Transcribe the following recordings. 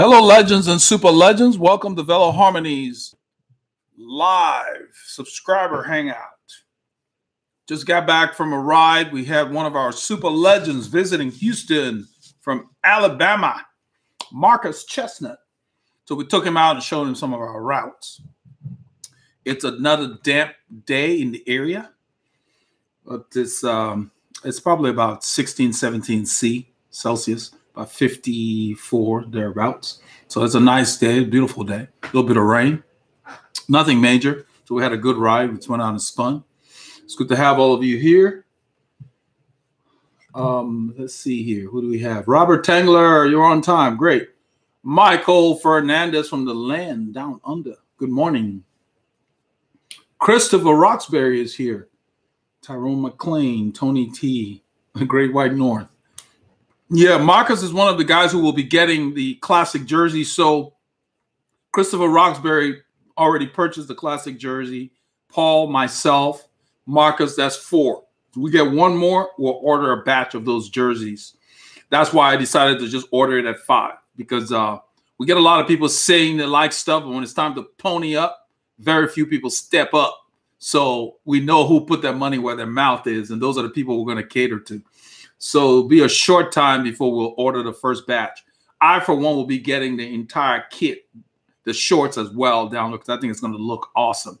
Hello, legends and super legends. Welcome to Veloharmony's live subscriber hangout. Just got back from a ride. We had one of our super legends visiting Houston from Alabama, Marcus Chestnut. So we took him out and showed him some of our routes. It's another damp day in the area. But it's probably about 16, 17 Celsius. About 54 thereabouts. So it's a nice day, beautiful day. A little bit of rain, nothing major. So we had a good ride. We just went out and spun. It's good to have all of you here. Let's see here. Who do we have? Robert Tangler, you're on time. Great. Michael Fernandez from the land down under. Good morning. Christopher Roxbury is here. Tyrone McLean, Tony T, Great White North. Yeah, Marcus is one of the guys who will be getting the classic jersey. So Christopher Roxbury already purchased the classic jersey. Paul, myself, Marcus, that's 4. If we get one more, we'll order a batch of those jerseys. That's why I decided to just order it at 5, because we get a lot of people saying they like stuff, and when it's time to pony up, very few people step up. So we know who put their money where their mouth is, and those are the people we're going to cater to. So it'll be a short time before we'll order the first batch. I, for one, will be getting the entire kit, the shorts as well down, because I think it's going to look awesome.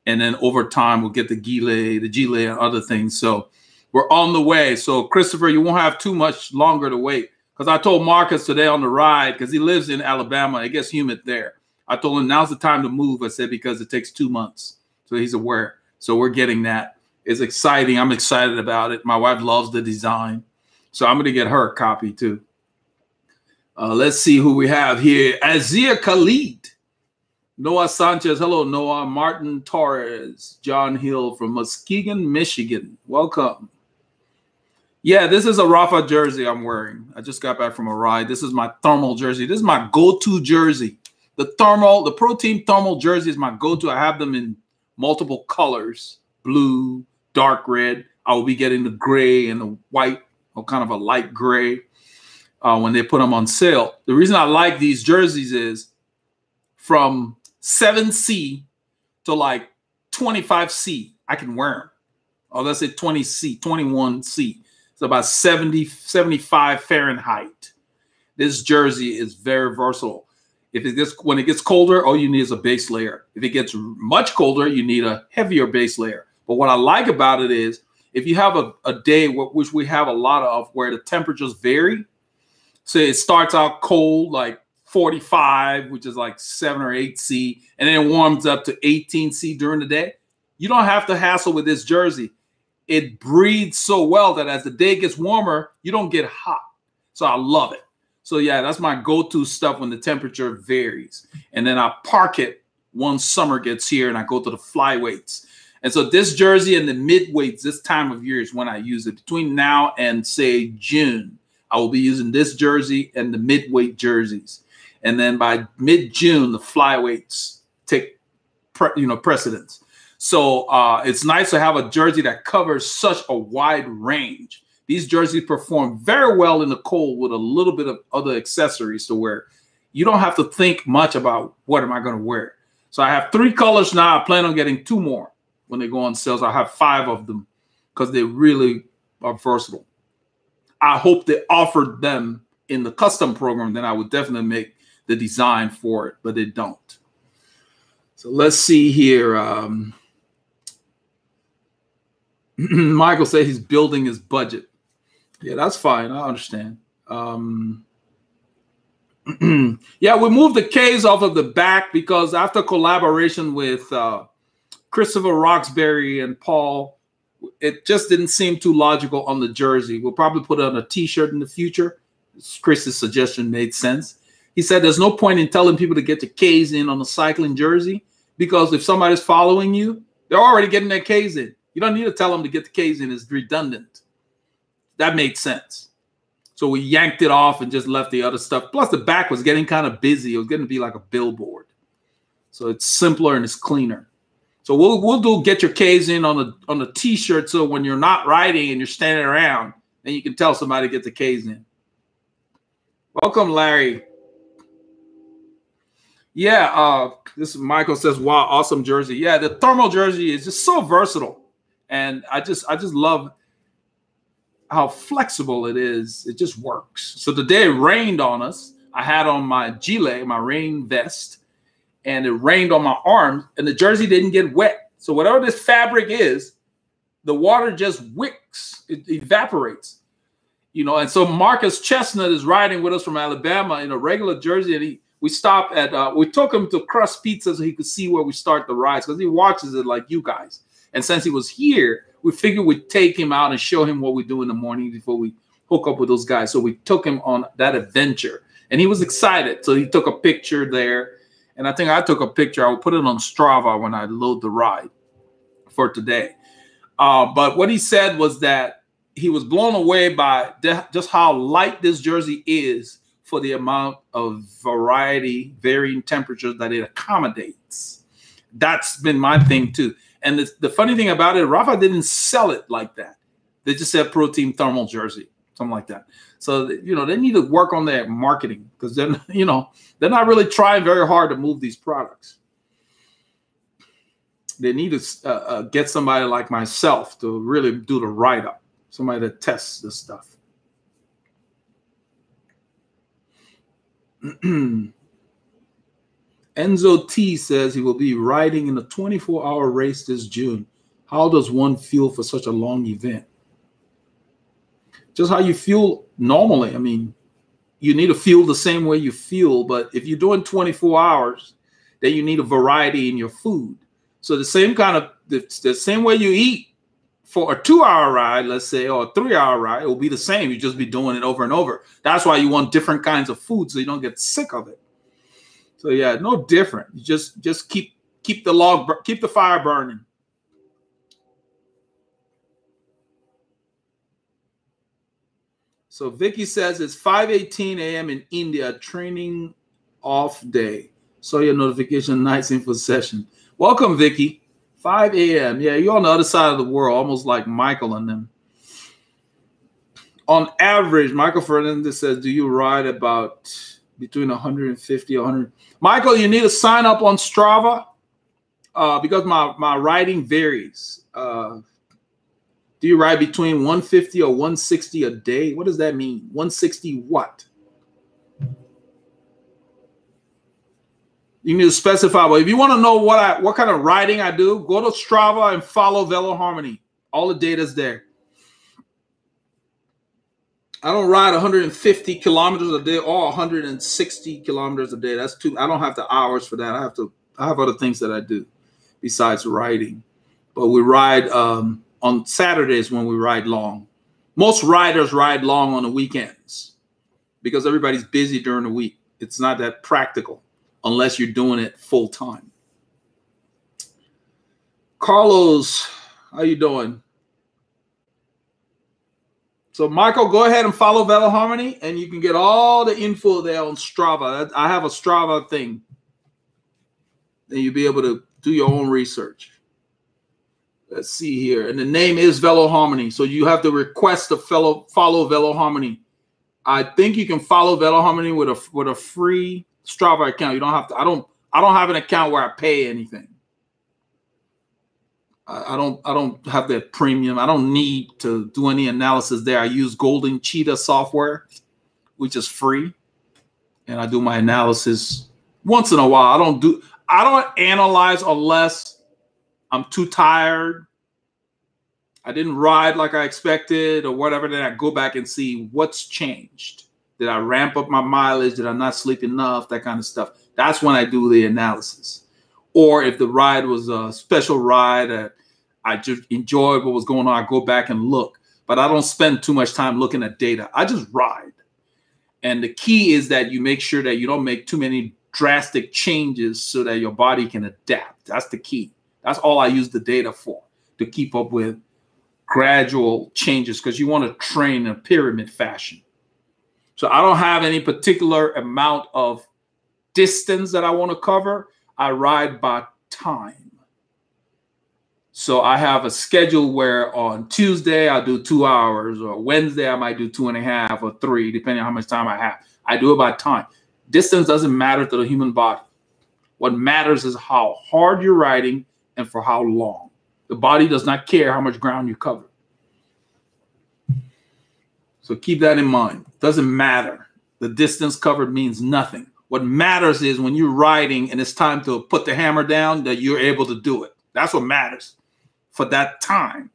And then over time, we'll get the gilet, and other things. So we're on the way. So Christopher, you won't have too much longer to wait, because I told Marcus today on the ride, because he lives in Alabama, it gets humid there. I told him now's the time to move. I said, because it takes 2 months. So he's aware. So we're getting that. It's exciting. I'm excited about it. My wife loves the design. So I'm going to get her a copy too. Let's see who we have here. Azia Khalid. Noah Sanchez. Hello, Noah. Martin Torres. John Hill from Muskegon, Michigan. Welcome. Yeah, this is a Rafa jersey I'm wearing. I just got back from a ride. This is my thermal jersey. This is my go-to jersey. The Pro Team thermal jersey is my go-to. I have them in multiple colors. Blue, dark red. I will be getting the gray and the white, or kind of a light gray, when they put them on sale. The reason I like these jerseys is from 7C to like 25C, I can wear them. Or let's say 20C, 21C. It's about 70, 75 Fahrenheit. This jersey is very versatile. When it gets colder, all you need is a base layer. If it gets much colder, you need a heavier base layer. But what I like about it is, if you have a day, which we have a lot of, where the temperatures vary, so it starts out cold, like 45, which is like 7 or 8 C, and then it warms up to 18 C during the day, you don't have to hassle with this jersey. It breathes so well that as the day gets warmer, you don't get hot. So I love it. So yeah, that's my go-to stuff when the temperature varies. And then I park it once summer gets here, and I go to the flyweights. And so this jersey and the midweights, this time of year is when I use it. Between now and, say, June, I will be using this jersey and the midweight jerseys. And then by mid-June, the flyweights take precedence. So it's nice to have a jersey that covers such a wide range. These jerseys perform very well in the cold with a little bit of other accessories to wear. You don't have to think much about what am I going to wear. So I have 3 colors now. I plan on getting 2 more. When they go on sales, I have 5 of them because they really are versatile. I hope they offered them in the custom program, then I would definitely make the design for it, but they don't. So let's see here. Michael said he's building his budget. Yeah, that's fine. I understand. Yeah, we moved the K's off of the back because after collaboration with Christopher Roxbury and Paul, it just didn't seem too logical on the jersey. We'll probably put it on a T-shirt in the future. Chris's suggestion made sense. He said there's no point in telling people to get their K's in on a cycling jersey, because if somebody's following you, they're already getting their K's in. You don't need to tell them to get the K's in. It's redundant. That made sense. So we yanked it off and just left the other stuff. Plus the back was getting kind of busy. It was going to be like a billboard. So it's simpler and it's cleaner. So we'll do get your K's in on the T-shirt, so when you're not riding and you're standing around, then you can tell somebody to get the K's in. Welcome, Larry. Yeah, this Michael says, "Wow, awesome jersey." Yeah, the thermal jersey is just so versatile, and I just love how flexible it is. It just works. So the day it rained on us, I had on my gilet, my rain vest, and it rained on my arms, and the jersey didn't get wet. So whatever this fabric is, the water just wicks, it evaporates, And so Marcus Chestnut is riding with us from Alabama in a regular jersey, and we stopped at, we took him to Crust Pizza so he could see where we start the rides, because he watches it like you guys. And since he was here, we figured we'd take him out and show him what we do in the morning before we hook up with those guys. So we took him on that adventure, and he was excited. So he took a picture there. And I think I took a picture. I will put it on Strava when I load the ride for today. But what he said was that he was blown away by just how light this jersey is for the amount of variety, varying temperatures that it accommodates. That's been my thing too. And the funny thing about it, Rafa didn't sell it like that. They just said Pro Team thermal jersey, something like that. So, they need to work on their marketing, because then, they're not really trying very hard to move these products. They need to get somebody like myself to really do the write-up, somebody that tests this stuff. Enzo T says he will be riding in a 24-hour race this June. How does one feel for such a long event? Just how you feel normally. I mean, you need to feel the same way you feel, but if you're doing 24 hours, then you need a variety in your food. So the same way you eat for a 2-hour ride, let's say, or a 3-hour ride, it will be the same. You just be doing it over and over. That's why you want different kinds of food, so you don't get sick of it. So yeah, no different. You just keep the fire burning. So Vicky says it's 5:18 a.m. in India, training off day. Saw your notification, nice info session. Welcome, Vicky. 5 a.m. Yeah, you're on the other side of the world, almost like Michael and them. On average, Michael Fernandez says, do you ride about between 150 or 100? Michael, you need to sign up on Strava because my riding varies. Do you ride between 150 or 160 a day? What does that mean? 160 what? You need to specify. But if you want to know what kind of riding I do, go to Strava and follow Veloharmony. All the data's there. I don't ride 150 kilometers a day or 160 kilometers a day. That's too. I don't have the hours for that. I have other things that I do besides riding. But we ride on Saturdays when we ride long. Most riders ride long on the weekends because everybody's busy during the week. It's not that practical unless you're doing it full time. Carlos, how you doing? So Michael, go ahead and follow Veloharmony, and you can get all the info there on Strava. I have a Strava thing. And you'll be able to do your own research. Let's see here. And the name is Veloharmony. So you have to request to follow Veloharmony. I think you can follow Veloharmony with a free Strava account. You don't have to. I don't have an account where I pay anything. I don't have that premium. I don't need to do any analysis there. I use Golden Cheetah software, which is free, and I do my analysis once in a while. I don't analyze unless I'm too tired, I didn't ride like I expected or whatever. Then I go back and see what's changed. Did I ramp up my mileage? Did I not sleep enough? That kind of stuff. That's when I do the analysis. Or if the ride was a special ride that I just enjoyed what was going on, I go back and look. But I don't spend too much time looking at data. I just ride. And the key is that you make sure that you don't make too many drastic changes so that your body can adapt. That's the key. That's all I use the data for, to keep up with gradual changes, because you want to train in a pyramid fashion. So I don't have any particular amount of distance that I want to cover. I ride by time. So I have a schedule where on Tuesday I'll do 2 hours, or Wednesday I might do 2.5 or 3, depending on how much time I have. I do it by time. Distance doesn't matter to the human body. What matters is how hard you're riding and for how long. The body does not care how much ground you cover. So keep that in mind. Doesn't matter. The distance covered means nothing. What matters is when you're riding and it's time to put the hammer down, that you're able to do it. That's what matters for that time.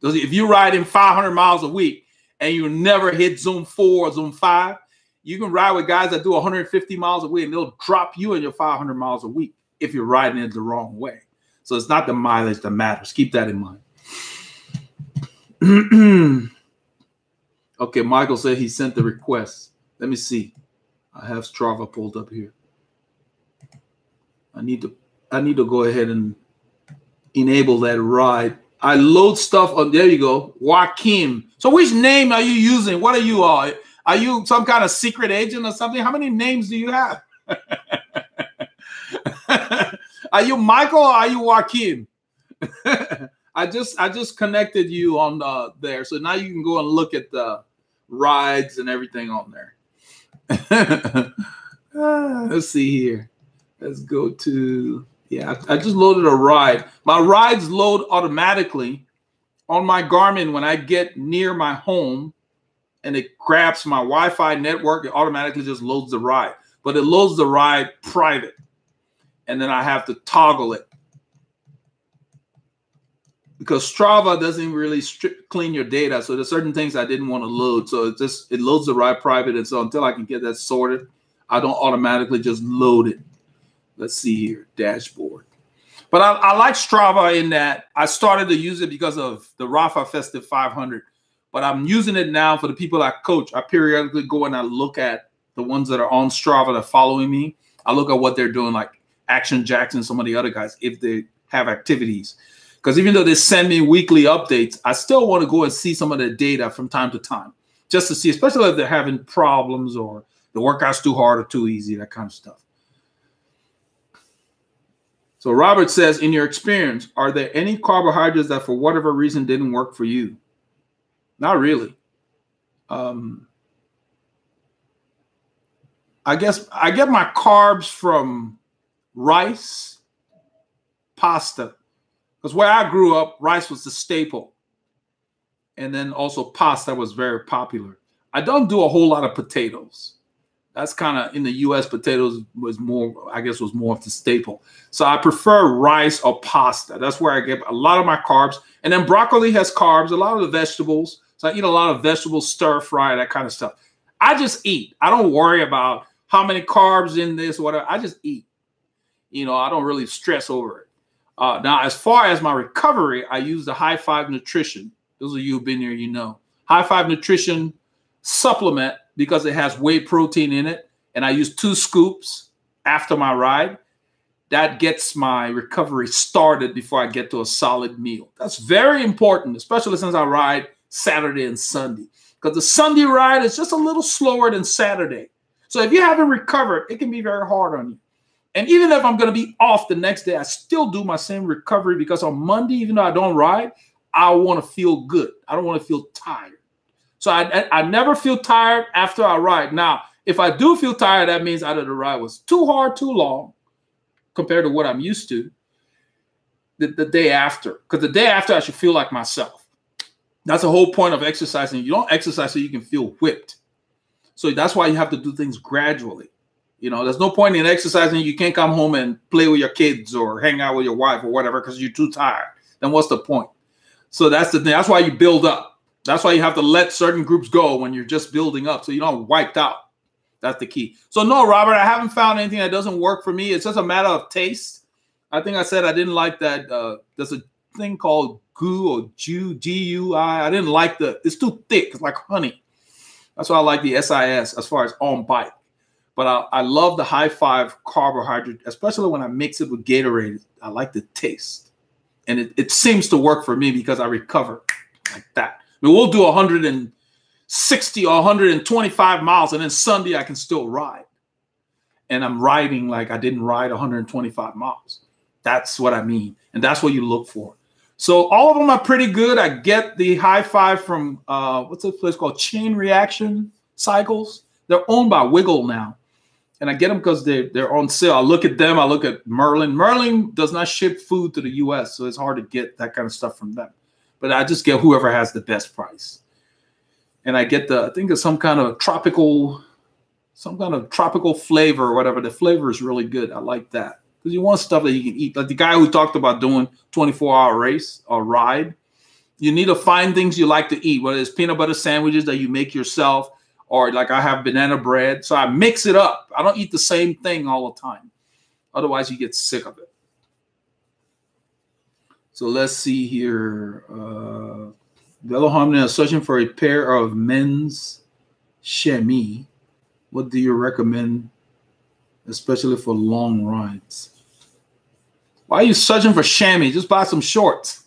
Because if you're riding 500 miles a week and you never hit zone 4 or zone 5, you can ride with guys that do 150 miles a week and they'll drop you in your 500 miles a week if you're riding it the wrong way. So it's not the mileage that matters. Keep that in mind. Okay, Michael said he sent the request. Let me see. I have Strava pulled up here. I need to go ahead and enable that ride. I load stuff on. There you go, Joaquin. So which name are you using? What are you all? Are you some kind of secret agent or something? How many names do you have? Are you Michael or are you Joaquin? I just connected you on there, so now you can go and look at the rides and everything on there. Let's see here. Let's go to, yeah, I just loaded a ride. My rides load automatically on my Garmin when I get near my home, and it grabs my Wi-Fi network. It automatically just loads the ride, but it loads the ride private, and then I have to toggle it because Strava doesn't really clean your data. So there's certain things I didn't want to load. So it loads the ride private. And so until I can get that sorted, I don't automatically just load it. Let's see here, dashboard. But I like Strava in that I started to use it because of the Rafa Festive 500. But I'm using it now for the people I coach. I periodically go and I look at the ones that are on Strava that are following me. I look at what they're doing, like Action Jackson, some of the other guys, if they have activities. Because even though they send me weekly updates, I still want to go and see some of the data from time to time, just to see, especially if they're having problems or the workout's too hard or too easy, that kind of stuff. So Robert says, in your experience, are there any carbohydrates that for whatever reason didn't work for you? Not really. I guess I get my carbs from rice, pasta. Because where I grew up, rice was the staple. And then also pasta was very popular. I don't do a whole lot of potatoes. That's kind of, in the U.S., potatoes was more, I guess, was more of the staple. So I prefer rice or pasta. That's where I get a lot of my carbs. And then broccoli has carbs, a lot of the vegetables. So I eat a lot of vegetables, stir fry, that kind of stuff. I just eat. I don't worry about how many carbs in this, whatever. I just eat. You know, I don't really stress over it. Now, as far as my recovery, I use the High Five Nutrition. Those of you who've been here, you know. High Five Nutrition supplement because it has whey protein in it. And I use 2 scoops after my ride. That gets my recovery started before I get to a solid meal. That's very important, especially since I ride Saturday and Sunday. Because the Sunday ride is just a little slower than Saturday. So if you haven't recovered, it can be very hard on you. And even if I'm going to be off the next day, I still do my same recovery because on Monday, even though I don't ride, I want to feel good. I don't want to feel tired. So I never feel tired after I ride. Now, if I do feel tired, that means either the ride was too hard, too long compared to what I'm used to the day after. Because the day after, I should feel like myself. That's the whole point of exercising. You don't exercise so you can feel whipped. So that's why you have to do things gradually. You know, there's no point in exercising. You can't come home and play with your kids or hang out with your wife or whatever because you're too tired. Then what's the point? So that's the thing. That's why you build up. That's why you have to let certain groups go when you're just building up so you don't wiped out. That's the key. So no, Robert, I haven't found anything that doesn't work for me. It's just a matter of taste. I think I said I didn't like that. There's a thing called GU or G-U-I. I didn't like it's too thick. It's like honey. That's why I like the SIS as far as on bike. But I love the High Five carbohydrate, especially when I mix it with Gatorade. I like the taste. And it seems to work for me because I recover like that. I mean, we'll do 160 or 125 miles, and then Sunday I can still ride. And I'm riding like I didn't ride 125 miles. That's what I mean. And that's what you look for. So all of them are pretty good. I get the High Five from, what's this place called? Chain Reaction Cycles. They're owned by Wiggle now. and I get them because they're on sale. I look at them. I look at Merlin. Merlin does not ship food to the U.S., so it's hard to get that kind of stuff from them. But I just get whoever has the best price. And I get I think it's some kind of tropical flavor or whatever. The flavor is really good. I like that. Because you want stuff that you can eat. Like the guy who talked about doing 24-hour race or ride. You need to find things you like to eat, whether it's peanut butter sandwiches that you make yourself, or like I have banana bread. So I mix it up. I don't eat the same thing all the time. Otherwise, you get sick of it. So let's see here. Veloharmony is searching for a pair of men's chamois. What do you recommend, especially for long rides? Why are you searching for chamois? Just buy some shorts.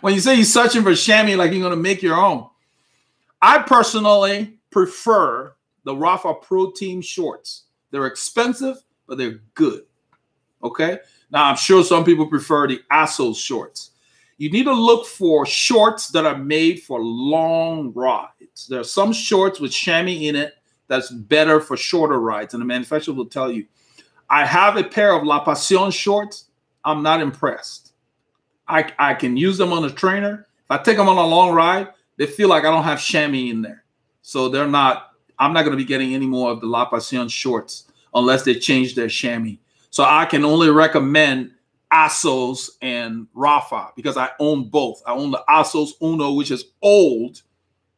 When you say you're searching for chamois, like you're going to make your own. I personally prefer the Rafa Pro Team shorts. They're expensive, but they're good. Okay? Now, I'm sure some people prefer the Assos shorts. You need to look for shorts that are made for long rides. There are some shorts with chamois in it that's better for shorter rides, and the manufacturer will tell you. I have a pair of La Pasión shorts. I'm not impressed. I can use them on a trainer. If I take them on a long ride, they feel like I don't have chamois in there. So they're not, I'm not going to be getting any more of the La Pasión shorts unless they change their chamois. So I can only recommend Assos and Rafa because I own both. I own the Assos Uno, which is old,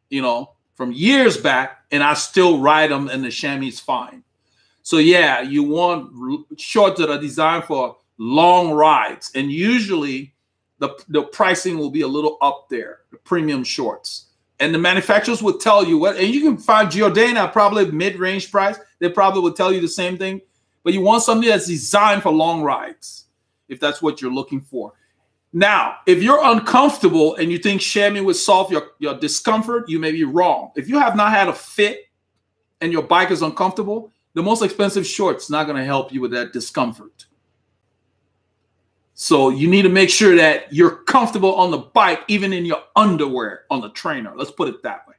you know, from years back, and I still ride them and the chamois is fine. So yeah, you want shorts that are designed for long rides, and usually the pricing will be a little up there, the premium shorts. And the manufacturers would tell you what, and you can find Giordana probably mid-range price. They probably would tell you the same thing, but you want something that's designed for long rides, if that's what you're looking for. Now, if you're uncomfortable and you think chamois would solve your discomfort, you may be wrong. If you have not had a fit and your bike is uncomfortable, the most expensive short's not going to help you with that discomfort. So you need to make sure that you're comfortable on the bike, even in your underwear on the trainer. Let's put it that way.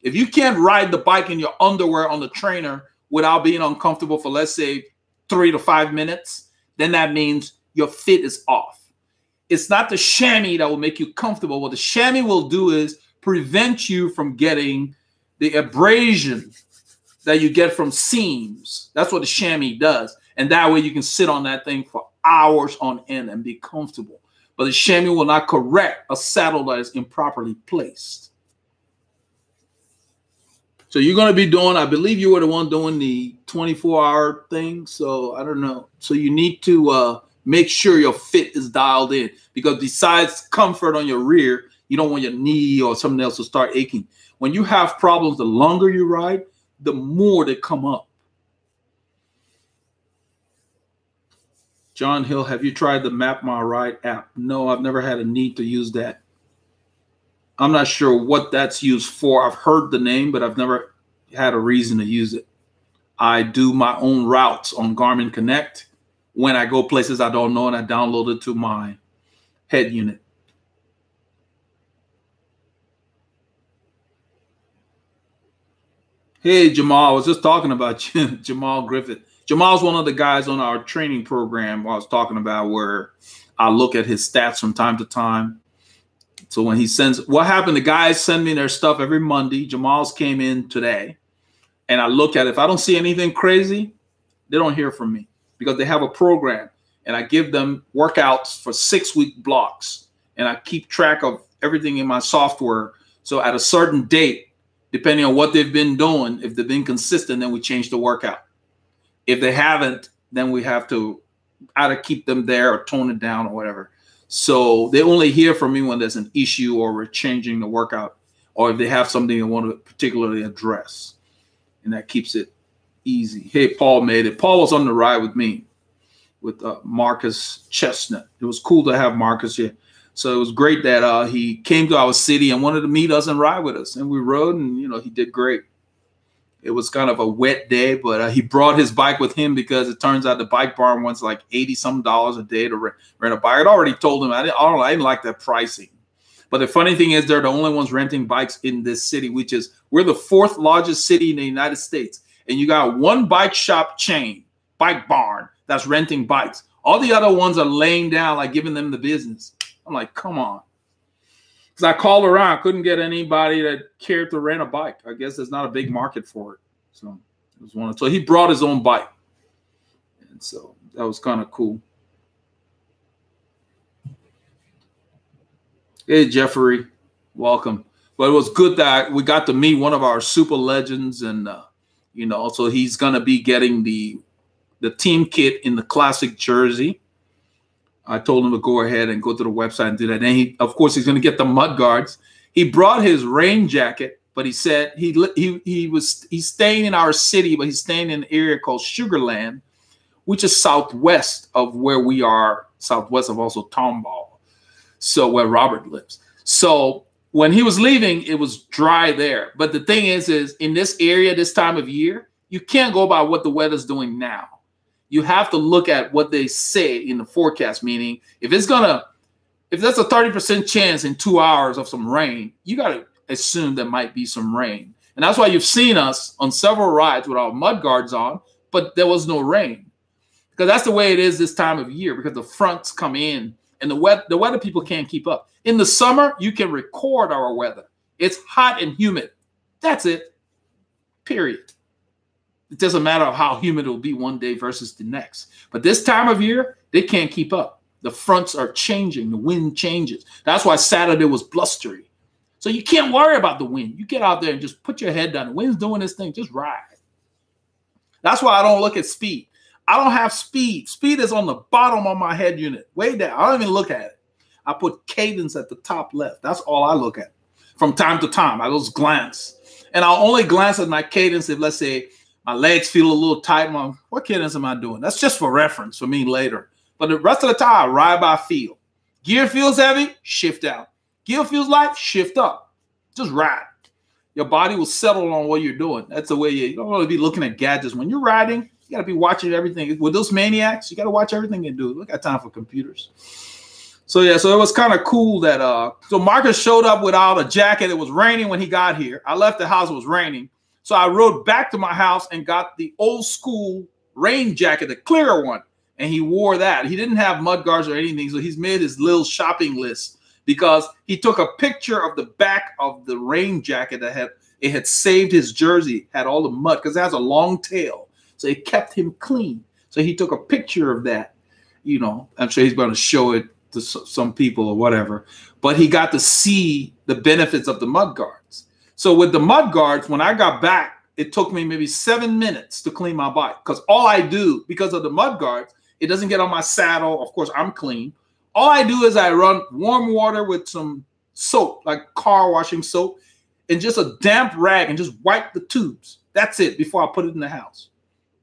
If you can't ride the bike in your underwear on the trainer without being uncomfortable for, let's say, 3 to 5 minutes, then that means your fit is off. It's not the chamois that will make you comfortable. What the chamois will do is prevent you from getting the abrasion that you get from seams. That's what the chamois does. And that way you can sit on that thing for hours on end and be comfortable. But the chamois will not correct a saddle that is improperly placed. So you're going to be doing, I believe you were the one doing the 24-hour thing. So I don't know. So you need to make sure your fit is dialed in, because besides comfort on your rear, you don't want your knee or something else to start aching. When you have problems, the longer you ride, the more they come up. John Hill, have you tried the Map My Ride app? No, I've never had a need to use that. I'm not sure what that's used for. I've heard the name, but I've never had a reason to use it. I do my own routes on Garmin Connect when I go places I don't know, and I download it to my head unit. Hey, Jamal, I was just talking about you, Jamal Griffith. Jamal's one of the guys on our training program I was talking about, where I look at his stats from time to time. So when he sends, what happened, the guys send me their stuff every Monday. Jamal's came in today, and I look at it. If I don't see anything crazy, they don't hear from me, because they have a program, and I give them workouts for 6-week blocks, and I keep track of everything in my software. So at a certain date, depending on what they've been doing, if they've been consistent, then we change the workout. If they haven't, then we have to either keep them there or tone it down or whatever. So they only hear from me when there's an issue or we're changing the workout, or if they have something they want to particularly address. And that keeps it easy. Hey, Paul made it. Paul was on the ride with me with Marcus Chestnut. It was cool to have Marcus here. So it was great that he came to our city and wanted to meet us and ride with us. And we rode, and, you know, he did great. It was kind of a wet day, but he brought his bike with him, because it turns out the bike barn wants like $80-some a day to rent a bike. I'd already told him I didn't like that pricing. But the funny thing is, they're the only ones renting bikes in this city, which is, we're the 4th largest city in the United States. and you got one bike shop chain, Bike Barn, that's renting bikes. All the other ones are laying down, like giving them the business. I'm like, come on. Because I called around, couldn't get anybody that cared to rent a bike. I guess there's not a big market for it. So it was one. So he brought his own bike, and so that was kind of cool. Hey, Jeffrey, welcome. But it was good that we got to meet one of our super legends, and you know, so he's gonna be getting the team kit in the classic jersey. I told him to go ahead and go to the website and do that. And he, of course, he's gonna get the mud guards. He brought his rain jacket, but he said he's staying in our city, but he's staying in an area called Sugarland, which is southwest of where we are, southwest of also Tomball, so where Robert lives. So when he was leaving, it was dry there. But the thing is in this area, this time of year, you can't go by what the weather's doing now. You have to look at what they say in the forecast, meaning if there's a 30% chance in 2 hours of some rain, you got to assume there might be some rain. And that's why you've seen us on several rides with our mud guards on, but there was no rain. Because that's the way it is this time of year, because the fronts come in and the weather people can't keep up. In the summer, you can record our weather. It's hot and humid. That's it. Period. It doesn't matter how humid it will be one day versus the next. But this time of year, they can't keep up. The fronts are changing. The wind changes. That's why Saturday was blustery. So you can't worry about the wind. You get out there and just put your head down. The wind's doing this thing. Just ride. That's why I don't look at speed. I don't have speed. Speed is on the bottom of my head unit, way down. I don't even look at it. I put cadence at the top left. That's all I look at. From time to time, I just glance. And I'll only glance at my cadence if, let's say, my legs feel a little tight. What cadence am I doing? That's just for reference for me later. But the rest of the time, I ride by feel. Gear feels heavy, shift out. Gear feels light, shift up. Just ride. Your body will settle on what you're doing. That's the way you don't want to be looking at gadgets. When you're riding, you got to be watching everything. With those maniacs, you got to watch everything they do. We got time for computers. So, yeah, so it was kind of cool that so Marcus showed up without a jacket. It was raining when he got here. I left the house, it was raining. So I rode back to my house and got the old school rain jacket, the clear one, and he wore that. He didn't have mud guards or anything, so he's made his little shopping list because he took a picture of the back of the rain jacket that had saved his jersey, had all the mud because it has a long tail, so it kept him clean. So he took a picture of that. You know, I'm sure he's going to show it to some people or whatever, but he got to see the benefits of the mud guards. So with the mud guards, when I got back, it took me maybe 7 minutes to clean my bike because all I do, because of the mud guards, it doesn't get on my saddle. Of course, I'm clean. All I do is I run warm water with some soap, like car washing soap, and just a damp rag and just wipe the tubes. That's it before I put it in the house.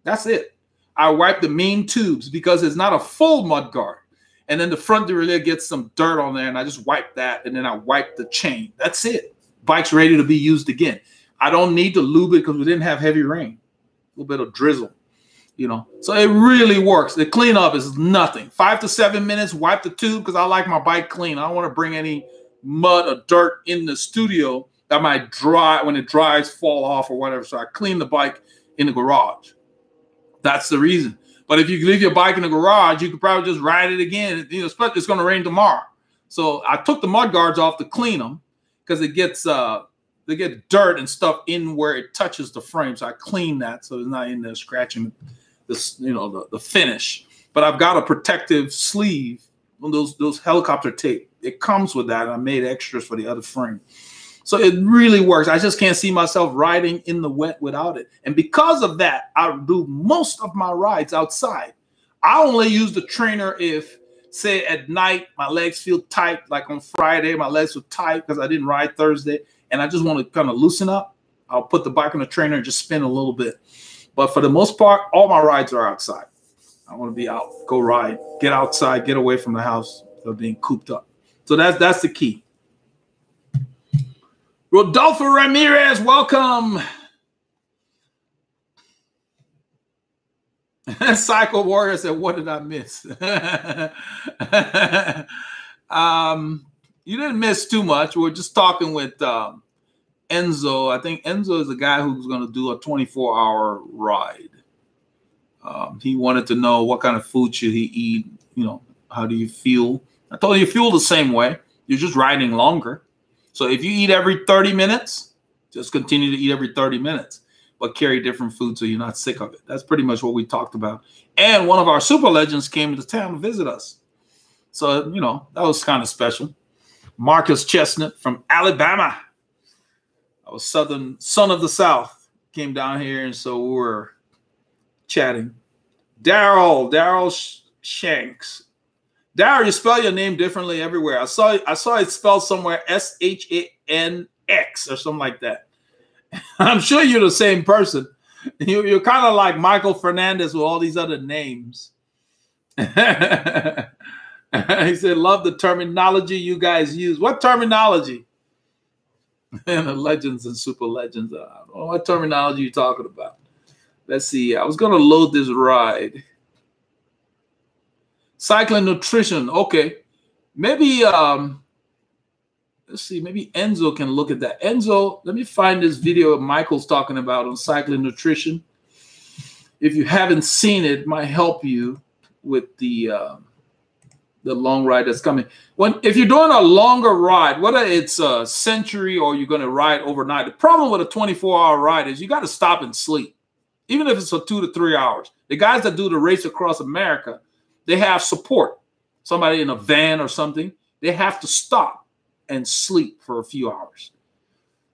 That's it. I wipe the main tubes because it's not a full mud guard. And then the front derailleur gets some dirt on there, and I just wipe that, and then I wipe the chain. That's it. Bike's ready to be used again. I don't need to lube it because we didn't have heavy rain. A little bit of drizzle, you know. So it really works. The cleanup is nothing. 5 to 7 minutes, wipe the tube because I like my bike clean. I don't want to bring any mud or dirt in the studio that might dry, when it dries, fall off or whatever. So I clean the bike in the garage. That's the reason. But if you leave your bike in the garage, you could probably just ride it again. You know, it's going to rain tomorrow. So I took the mud guards off to clean them because it gets they get dirt and stuff in where it touches the frame. So I clean that so it's not in there scratching this, you know, the finish. But I've got a protective sleeve, one of those helicopter tape. It comes with that. And I made extras for the other frame. So it really works. I just can't see myself riding in the wet without it. And because of that, I do most of my rides outside. I only use the trainer if, say, at night, my legs feel tight. Like on Friday, my legs were tight because I didn't ride Thursday. And I just want to kind of loosen up. I'll put the bike on the trainer and just spin a little bit. But for the most part, all my rides are outside. I want to be out, go ride, get outside, get away from the house of being cooped up. So that's the key. Rodolfo Ramirez, welcome. Cycle Warrior said, what did I miss? You didn't miss too much. We were just talking with Enzo. I think Enzo is the guy who's going to do a 24-hour ride. He wanted to know what kind of food should he eat. You know, how do you feel? I told him you feel the same way. You're just riding longer. So if you eat every 30 minutes, just continue to eat every 30 minutes, but carry different food so you're not sick of it. That's pretty much what we talked about. And one of our super legends came to town to visit us. So, you know, that was kind of special. Marcus Chestnut from Alabama. Our southern son of the South came down here, and so we were chatting. Daryl Shanks. Daryl, you spell your name differently everywhere. I saw it spelled somewhere SHANX or something like that. I'm sure you're the same person. You're kind of like Michael Fernandez with all these other names. He said, love the terminology you guys use. What terminology? And the legends and super legends. I don't know what terminology you're talking about. Let's see. I was going to load this ride. Cycling nutrition. Okay. Maybe, let's see. Maybe Enzo can look at that. Enzo, let me find this video Michael's talking about on cycling nutrition. If you haven't seen it, it might help you with the long ride that's coming. If you're doing a longer ride, whether it's a century or you're going to ride overnight, the problem with a 24-hour ride is you got to stop and sleep, even if it's for 2 to 3 hours. The guys that do the race across America, they have support. Somebody in a van or something, they have to stop and sleep for a few hours,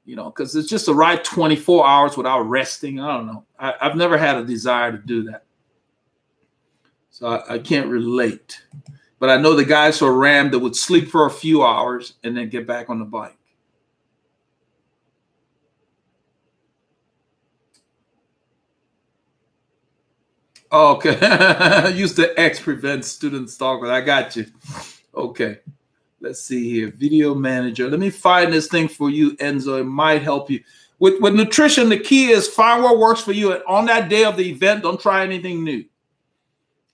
you know, because it's just a ride 24 hours without resting. I don't know. I've never had a desire to do that. So I can't relate. But I know the guys for Ram that would sleep for a few hours and then get back on the bike. Okay. Use the X prevent student stalker. I got you. Okay. Let's see here. Video manager. Let me find this thing for you, Enzo. It might help you. With nutrition, the key is find what works for you. And on that day of the event, don't try anything new.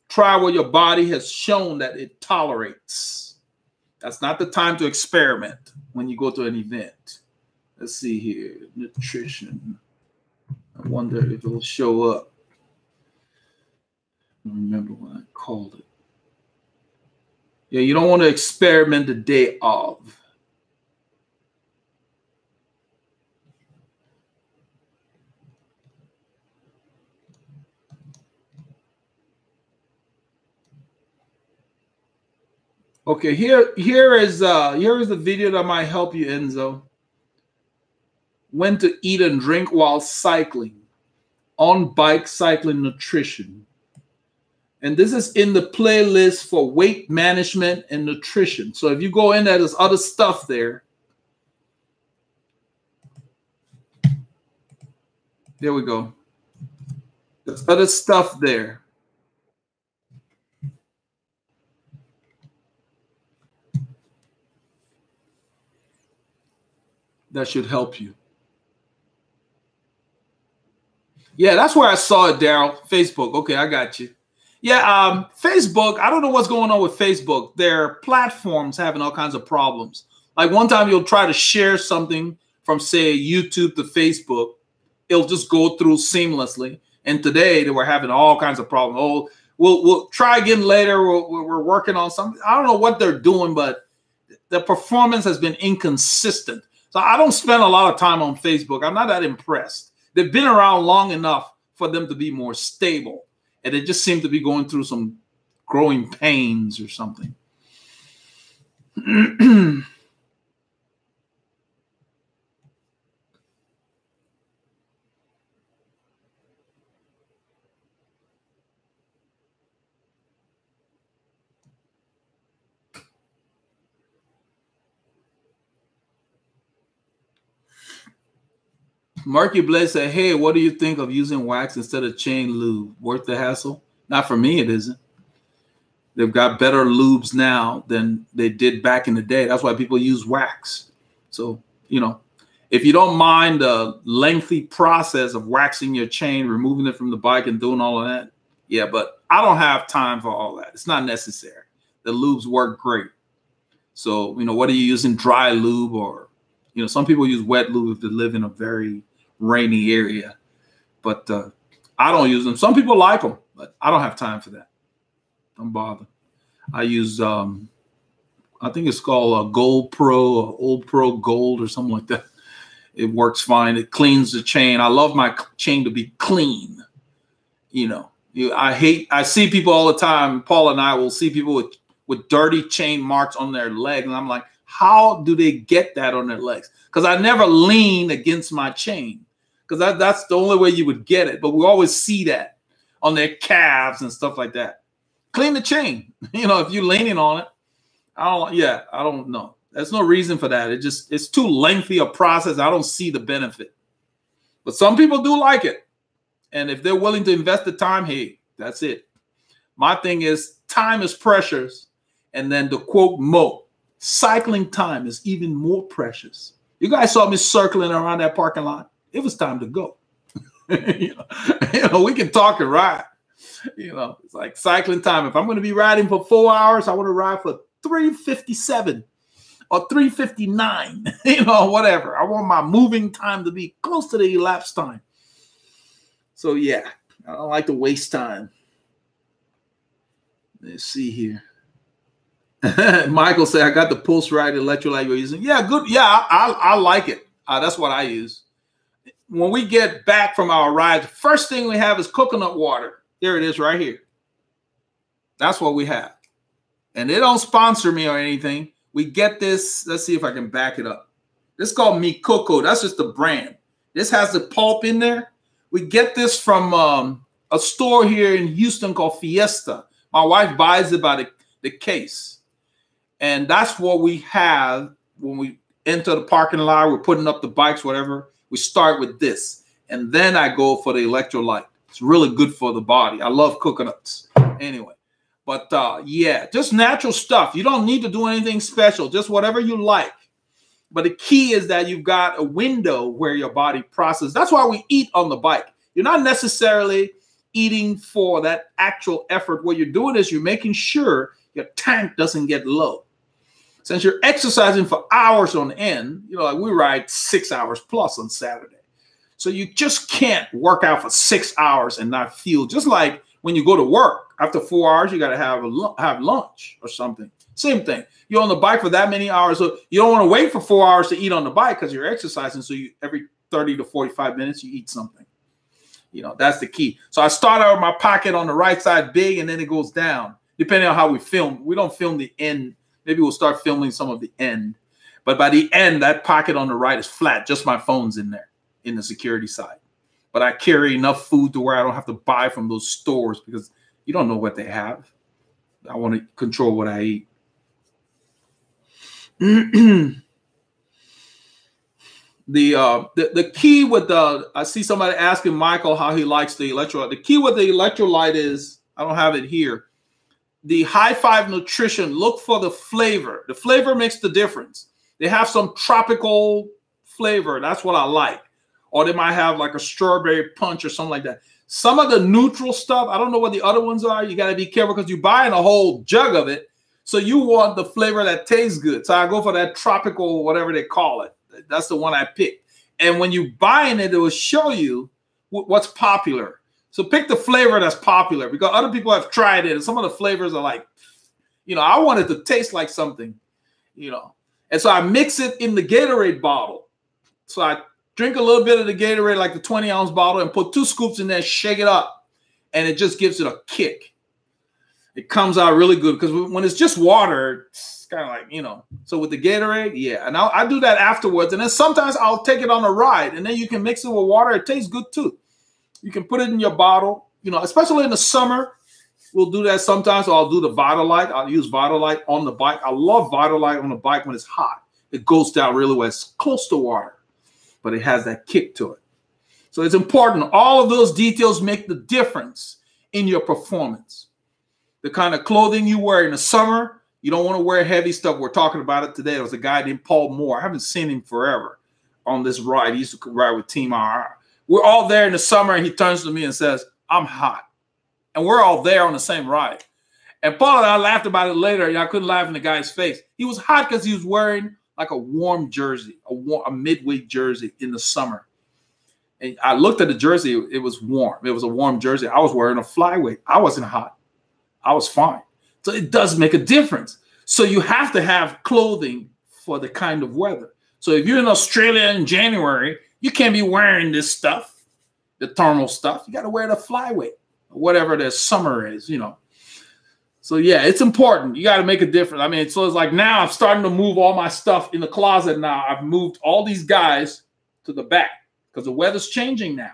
Try what your body has shown that it tolerates. That's not the time to experiment when you go to an event. Let's see here. Nutrition. I wonder if it'll show up. I don't remember what I called it. Yeah, you don't want to experiment the day of. Okay, here is the video that might help you, Enzo. When to eat and drink while cycling. On bike cycling nutrition. And this is in the playlist for weight management and nutrition. So if you go in there, there's other stuff there. There we go. There's other stuff there. That should help you. Yeah, that's where I saw it, Daryl. Facebook. Okay, I got you. Yeah, Facebook, I don't know what's going on with Facebook. Their platform's having all kinds of problems. Like one time you'll try to share something from, say, YouTube to Facebook. It'll just go through seamlessly. And today they were having all kinds of problems. Oh, we'll try again later. We're working on something. I don't know what they're doing, but the performance has been inconsistent. So I don't spend a lot of time on Facebook. I'm not that impressed. They've been around long enough for them to be more stable. And they just seem to be going through some growing pains or something. Marky Blaze said, hey, what do you think of using wax instead of chain lube? Worth the hassle? Not for me, it isn't. They've got better lubes now than they did back in the day. That's why people use wax. So, you know, if you don't mind the lengthy process of waxing your chain, removing it from the bike and doing all of that, yeah, but I don't have time for all that. It's not necessary. The lubes work great. So, you know, whether you're using dry lube or You know, some people use wet lube if they live in a very rainy area, but I don't use them. Some people like them, but I don't have time for that. Don't bother. I use, I think it's called a Gold Pro or Old Pro Gold or something like that. It works fine. It cleans the chain. I love my chain to be clean. You know, I see people all the time. Paul and I will see people with dirty chain marks on their legs. And I'm like, how do they get that on their legs? Because I never lean against my chain, because that's the only way you would get it. But we always see that on their calves and stuff like that. Clean the chain. You know, if you're leaning on it, I don't know. There's no reason for that. It's too lengthy a process. I don't see the benefit. But some people do like it. And if they're willing to invest the time, hey, that's it. My thing is, time is precious. And then to quote Mo, cycling time is even more precious. You guys saw me circling around that parking lot. It was time to go. you know, we can talk and ride. You know, it's like cycling time. If I'm going to be riding for 4 hours, I want to ride for 3:57 or 3:59, you know, whatever. I want my moving time to be close to the elapsed time. So, yeah, I don't like to waste time. Let's see here. Michael said, I got the Pulse Ride electrolyte you're using. Yeah, good. Yeah, I like it. That's what I use. When we get back from our ride, first thing we have is coconut water. There it is right here. That's what we have. And they don't sponsor me or anything. We get this. Let's see if I can back it up. This is called Mi Coco. That's just the brand. This has the pulp in there. We get this from a store here in Houston called Fiesta. My wife buys it by the case. And that's what we have when we enter the parking lot. We're putting up the bikes, whatever. We start with this. And then I go for the electrolyte. It's really good for the body. I love coconuts. Anyway. But, yeah, just natural stuff. You don't need to do anything special. Just whatever you like. But the key is that you've got a window where your body processes. That's why we eat on the bike. You're not necessarily eating for that actual effort. What you're doing is you're making sure your tank doesn't get low. Since you're exercising for hours on end, you know, like we ride 6 hours plus on Saturday. So you just can't work out for 6 hours and not feel, just like when you go to work. After 4 hours, you got to have lunch or something. Same thing. You're on the bike for that many hours. So you don't want to wait for 4 hours to eat on the bike because you're exercising. So every 30 to 45 minutes, you eat something. You know, that's the key. So I start out with my pocket on the right side big, and then it goes down, depending on how we film. We don't film the end. Maybe we'll start filming some of the end. But by the end, that pocket on the right is flat. Just my phone's in there in the security side. But I carry enough food to where I don't have to buy from those stores because you don't know what they have. I want to control what I eat. The key with I see somebody asking Michael how he likes the electrolyte. The key with the electrolyte is, I don't have it here, the High Five Nutrition. Look for the flavor. The flavor makes the difference. They have some tropical flavor. That's what I like. Or they might have like a strawberry punch or something like that. Some of the neutral stuff, I don't know what the other ones are. You got to be careful because you're buying a whole jug of it. So you want the flavor that tastes good. So I go for that tropical, whatever they call it. That's the one I picked. And when you're buying it, it will show you what's popular. So pick the flavor that's popular because other people have tried it. And some of the flavors are like, you know, I want it to taste like something, you know. And so I mix it in the Gatorade bottle. So I drink a little bit of the Gatorade, like the 20-ounce bottle, and put 2 scoops in there, shake it up. And it just gives it a kick. It comes out really good because when it's just water, it's kind of like, you know. So with the Gatorade, yeah. And I do that afterwards. And then sometimes I'll take it on a ride. And then you can mix it with water. It tastes good too. You can put it in your bottle, you know, especially in the summer. We'll do that sometimes. So I'll do the Vitalite. I'll use Vitalite on the bike. I love Vitalite on the bike when it's hot. It goes down really well. It's close to water, but it has that kick to it. So it's important. All of those details make the difference in your performance. The kind of clothing you wear in the summer, you don't want to wear heavy stuff. We're talking about it today. There was a guy named Paul Moore. I haven't seen him forever on this ride. He used to ride with Team RR. We're all there in the summer, and he turns to me and says, I'm hot. And we're all there on the same ride. And Paul and I laughed about it later, and I couldn't laugh in the guy's face. He was hot because he was wearing like a warm jersey, a midweight jersey in the summer. And I looked at the jersey. It was warm. It was a warm jersey. I was wearing a flyweight. I wasn't hot. I was fine. So it does make a difference. So you have to have clothing for the kind of weather. So if you're in Australia in January, you can't be wearing this stuff, the thermal stuff. You got to wear the flyweight, whatever the summer is, you know. So yeah, it's important. You got to make a difference. I mean, so it's like now I'm starting to move all my stuff in the closet now. I've moved all these guys to the back because the weather's changing now.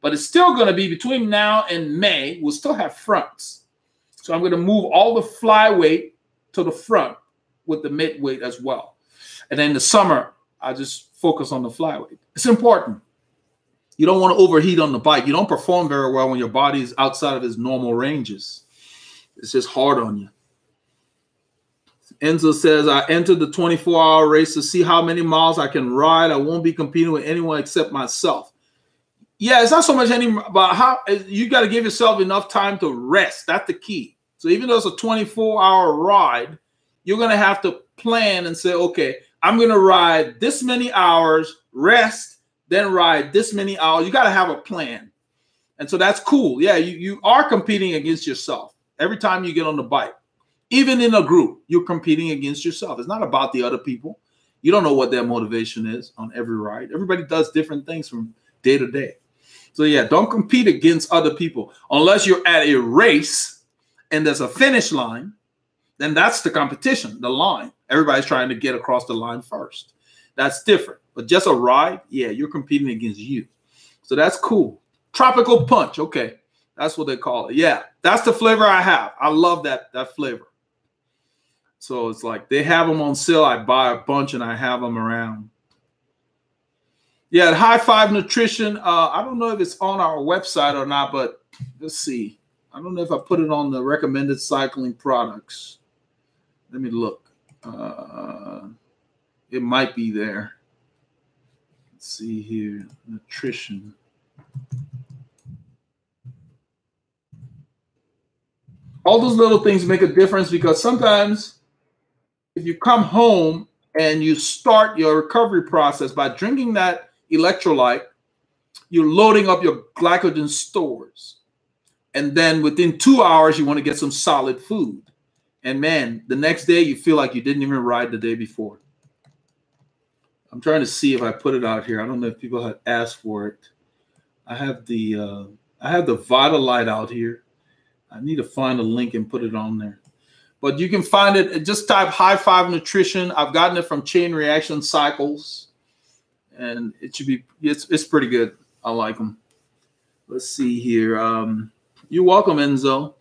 But it's still going to be between now and May. We'll still have fronts. So I'm going to move all the flyweight to the front with the midweight as well. And then in the summer, I just focus on the flyweight. It's important. You don't want to overheat on the bike. You don't perform very well when your body is outside of its normal ranges. It's just hard on you. Enzo says, I entered the 24-hour race to see how many miles I can ride. I won't be competing with anyone except myself. Yeah, it's not so much about how you got to give yourself enough time to rest. That's the key. So even though it's a 24-hour ride, you're going to have to plan and say, okay, I'm going to ride this many hours, rest, then ride this many hours. You got to have a plan. And so that's cool. Yeah, you are competing against yourself. Every time you get on the bike, even in a group, you're competing against yourself. It's not about the other people. You don't know what their motivation is on every ride. Everybody does different things from day to day. So yeah, don't compete against other people unless you're at a race and there's a finish line. Then that's the competition, the line. Everybody's trying to get across the line first. That's different. But just a ride, yeah, you're competing against you. So that's cool. Tropical punch, okay. That's what they call it. Yeah, that's the flavor I have. I love that flavor. So it's like they have them on sale. I buy a bunch and I have them around. Yeah, High Five Nutrition. I don't know if it's on our website or not, but let's see. I don't know if I put it on the recommended cycling products. Let me look. It might be there. Let's see here. Nutrition. All those little things make a difference because sometimes if you come home and you start your recovery process by drinking that electrolyte, you're loading up your glycogen stores. And then within 2 hours, you want to get some solid food. And man, the next day you feel like you didn't even ride the day before. I'm trying to see if I put it out here. I don't know if people had asked for it. I have the Vitalite out here. I need to find a link and put it on there. But you can find it. Just type High Five Nutrition. I've gotten it from Chain Reaction Cycles. And it should be, it's pretty good. I like them. Let's see here. You're welcome, Enzo.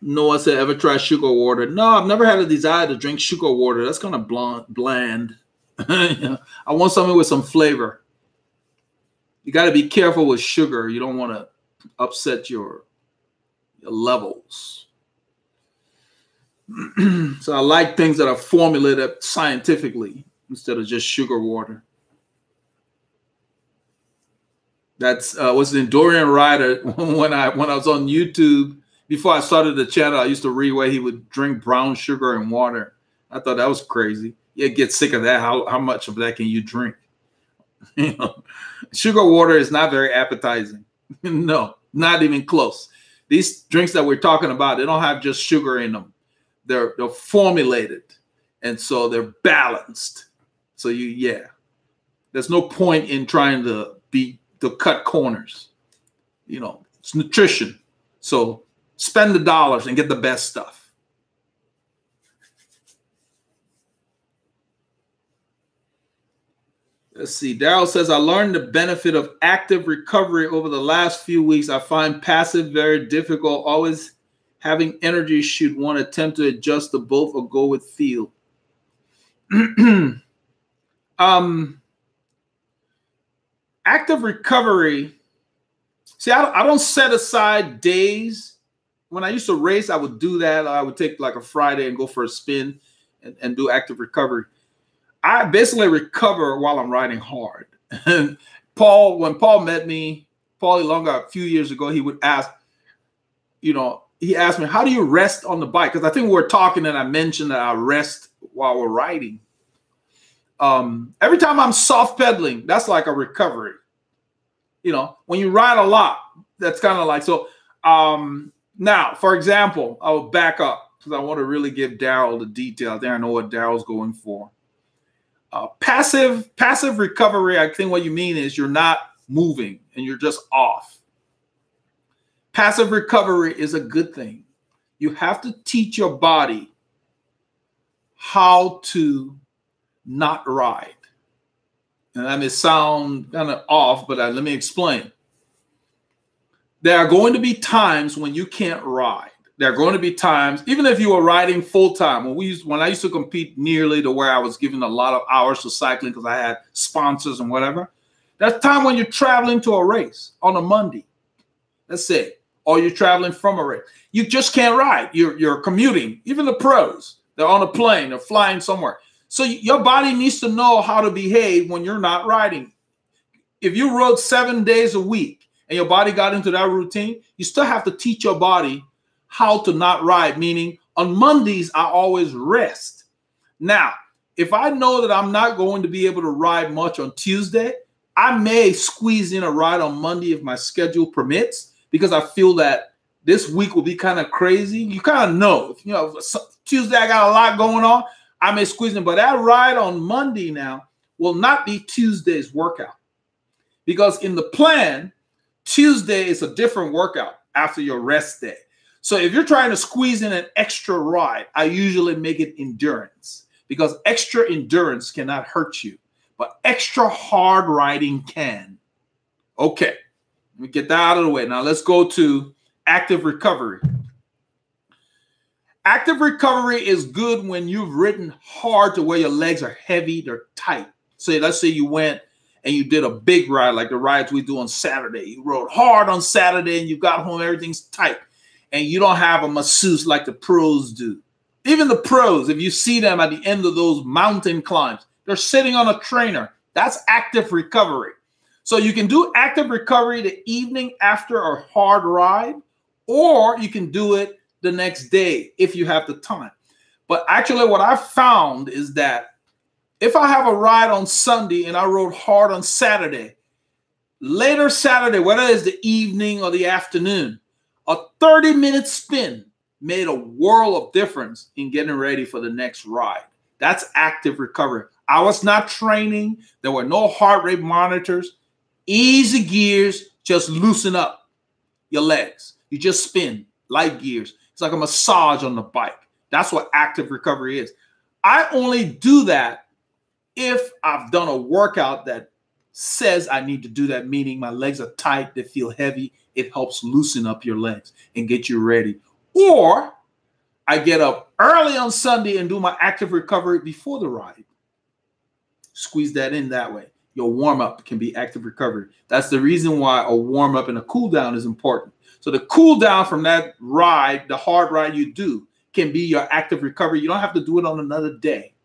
Noah said, ever try sugar water? No, I've never had a desire to drink sugar water. That's kind of bland. I want something with some flavor. You got to be careful with sugar. You don't want to upset your levels. So I like things that are formulated scientifically instead of just sugar water. That's was an Endorian rider when I was on YouTube. Before I started the channel, I used to read where he would drink brown sugar and water. I thought that was crazy. You get sick of that. How much of that can you drink? You know, sugar water is not very appetizing. No, not even close. These drinks that we're talking about, they don't have just sugar in them. They're formulated, and so they're balanced. So there's no point in trying to cut corners. You know, it's nutrition. So spend the dollars and get the best stuff. Let's see. Daryl says, I learned the benefit of active recovery over the last few weeks. I find passive very difficult. Always having energy. Should one attempt to adjust to both or go with feel? Active recovery. See, I don't set aside days. When I used to race, I would do that. I would take like a Friday and go for a spin and do active recovery. I basically recover while I'm riding hard. And when Paul met me, Paul Ilonga, a few years ago, he would ask, he asked me, how do you rest on the bike? Because I think we were talking and I mentioned that I rest while we're riding. Every time I'm soft pedaling, that's like a recovery. You know, when you ride a lot, that's kind of like, so now, for example, I will back up because I want to really give Daryl the detail. There, I know what Daryl's going for. Passive recovery, I think what you mean is you're not moving and you're just off. Passive recovery is a good thing. You have to teach your body how to not ride. And that may sound kind of off, but let me explain. There are going to be times when you can't ride. There are going to be times, even if you were riding full time. When I used to compete nearly to where I was giving a lot of hours to cycling because I had sponsors and whatever. That's time when you're traveling to a race on a Monday. Let's say, or you're traveling from a race. You just can't ride. You're commuting. Even the pros, they're on a plane, they're flying somewhere. So your body needs to know how to behave when you're not riding. If you rode 7 days a week and your body got into that routine, you still have to teach your body how to not ride, meaning on Mondays, I always rest. Now, if I know that I'm not going to be able to ride much on Tuesday, I may squeeze in a ride on Monday if my schedule permits, because I feel that this week will be kind of crazy. You kind of know, you know, Tuesday I got a lot going on. I may squeeze in, but that ride on Monday now will not be Tuesday's workout, because in the plan, Tuesday is a different workout after your rest day. So if you're trying to squeeze in an extra ride, I usually make it endurance, because extra endurance cannot hurt you, but extra hard riding can. Okay, let me get that out of the way. Now let's go to active recovery. Active recovery is good when you've ridden hard to where your legs are heavy, they're tight. So let's say you went and you did a big ride like the rides we do on Saturday. You rode hard on Saturday and you got home, everything's tight. And you don't have a masseuse like the pros do. Even the pros, if you see them at the end of those mountain climbs, they're sitting on a trainer. That's active recovery. So you can do active recovery the evening after a hard ride, or you can do it the next day if you have the time. But actually what I found is that if I have a ride on Sunday and I rode hard on Saturday, later Saturday, whether it's the evening or the afternoon, a 30-minute spin made a world of difference in getting ready for the next ride. That's active recovery. I was not training. There were no heart rate monitors. Easy gears, just loosen up your legs. You just spin, light gears. It's like a massage on the bike. That's what active recovery is. I only do that if I've done a workout that says I need to do that, meaning my legs are tight, they feel heavy. It helps loosen up your legs and get you ready. Or I get up early on Sunday and do my active recovery before the ride. Squeeze that in that way. Your warm-up can be active recovery. That's the reason why a warm-up and a cool-down is important. So the cool-down from that ride, the hard ride you do, can be your active recovery. You don't have to do it on another day.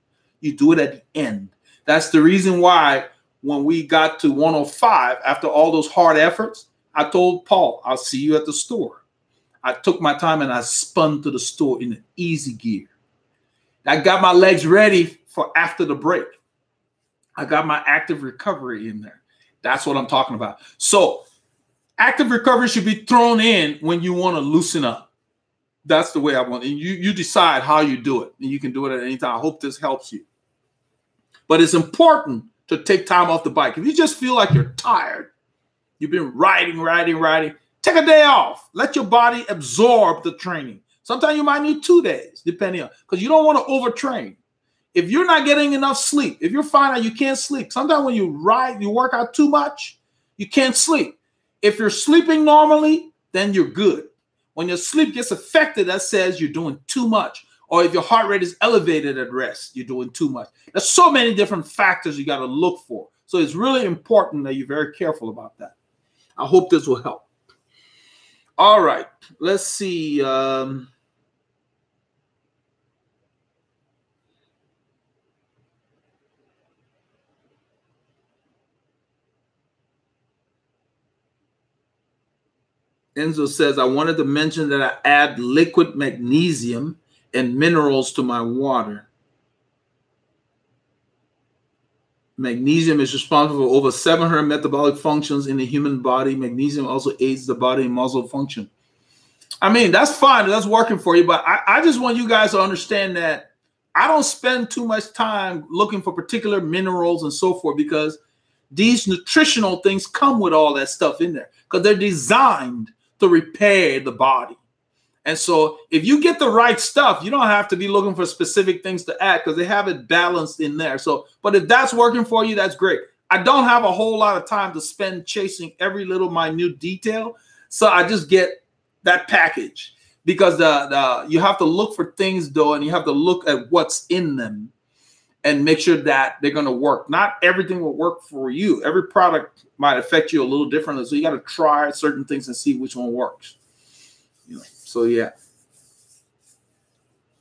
You do it at the end. That's the reason why when we got to 105, after all those hard efforts, I told Paul, I'll see you at the store. I took my time and I spun to the store in an easy gear. I got my legs ready for after the break. I got my active recovery in there. That's what I'm talking about. So active recovery should be thrown in when you want to loosen up. That's the way I want it. And you decide how you do it. And you can do it at any time. I hope this helps you. But it's important to take time off the bike. If you just feel like you're tired, you've been riding, take a day off. Let your body absorb the training. Sometimes you might need 2 days, depending on, because you don't want to overtrain. If you're not getting enough sleep, if you're finding out you can't sleep, sometimes when you ride, you work out too much, you can't sleep. If you're sleeping normally, then you're good. When your sleep gets affected, that says you're doing too much. Or if your heart rate is elevated at rest, you're doing too much. There's so many different factors you got to look for. So it's really important that you're very careful about that. I hope this will help. All right, let's see. Enzo says, I wanted to mention that I add liquid magnesium and minerals to my water. Magnesium is responsible for over 700 metabolic functions in the human body. Magnesium also aids the body in muscle function. I mean, that's fine. That's working for you. But I just want you guys to understand that I don't spend too much time looking for particular minerals and so forth, because these nutritional things come with all that stuff in there because they're designed to repair the body. And so if you get the right stuff, you don't have to be looking for specific things to add because they have it balanced in there. So, but if that's working for you, that's great. I don't have a whole lot of time to spend chasing every little minute detail. So I just get that package because you have to look for things though, and you have to look at what's in them and make sure that they're going to work. Not everything will work for you. Every product might affect you a little differently. So you got to try certain things and see which one works. You know, so yeah.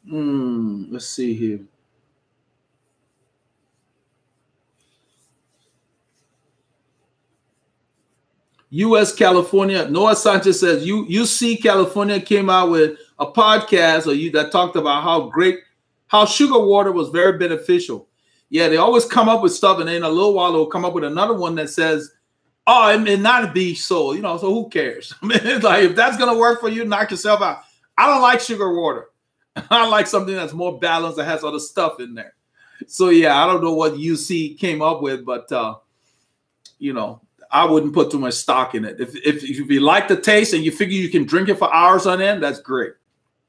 Let's see here. U.S. California. Noah Sanchez says UC California came out with a podcast that talked about how sugar water was very beneficial. Yeah, they always come up with stuff, and then in a little while they'll come up with another one that says, "Oh, it may not be so." You know, so who cares? I mean, it's like if that's gonna work for you, knock yourself out. I don't like sugar water. I like something that's more balanced that has other stuff in there. So yeah, I don't know what UC came up with, but you know, I wouldn't put too much stock in it. If you like the taste and you figure you can drink it for hours on end, that's great.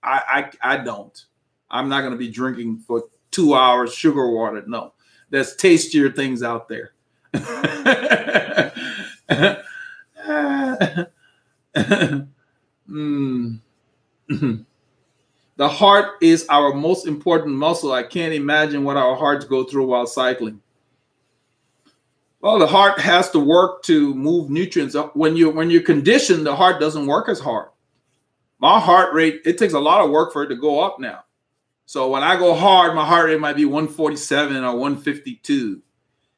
I don't. I'm not going to be drinking for 2 hours sugar water. No, there's tastier things out there. The heart is our most important muscle. I can't imagine what our hearts go through while cycling. Well, the heart has to work to move nutrients. When you're conditioned, the heart doesn't work as hard. My heart rate, it takes a lot of work for it to go up now. So when I go hard, my heart rate might be 147 or 152,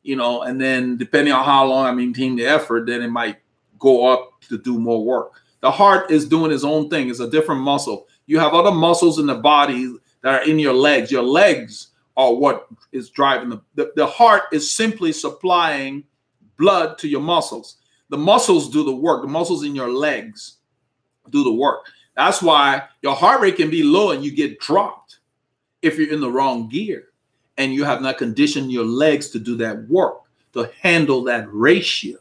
you know, and then depending on how long I maintain the effort, then it might go up to do more work. The heart is doing its own thing. It's a different muscle. You have other muscles in the body that are in your legs. Your legs are what is driving the heart is simply supplying blood to your muscles. The muscles do the work. The muscles in your legs do the work. That's why your heart rate can be low and you get dropped if you're in the wrong gear and you have not conditioned your legs to do that work, to handle that ratio,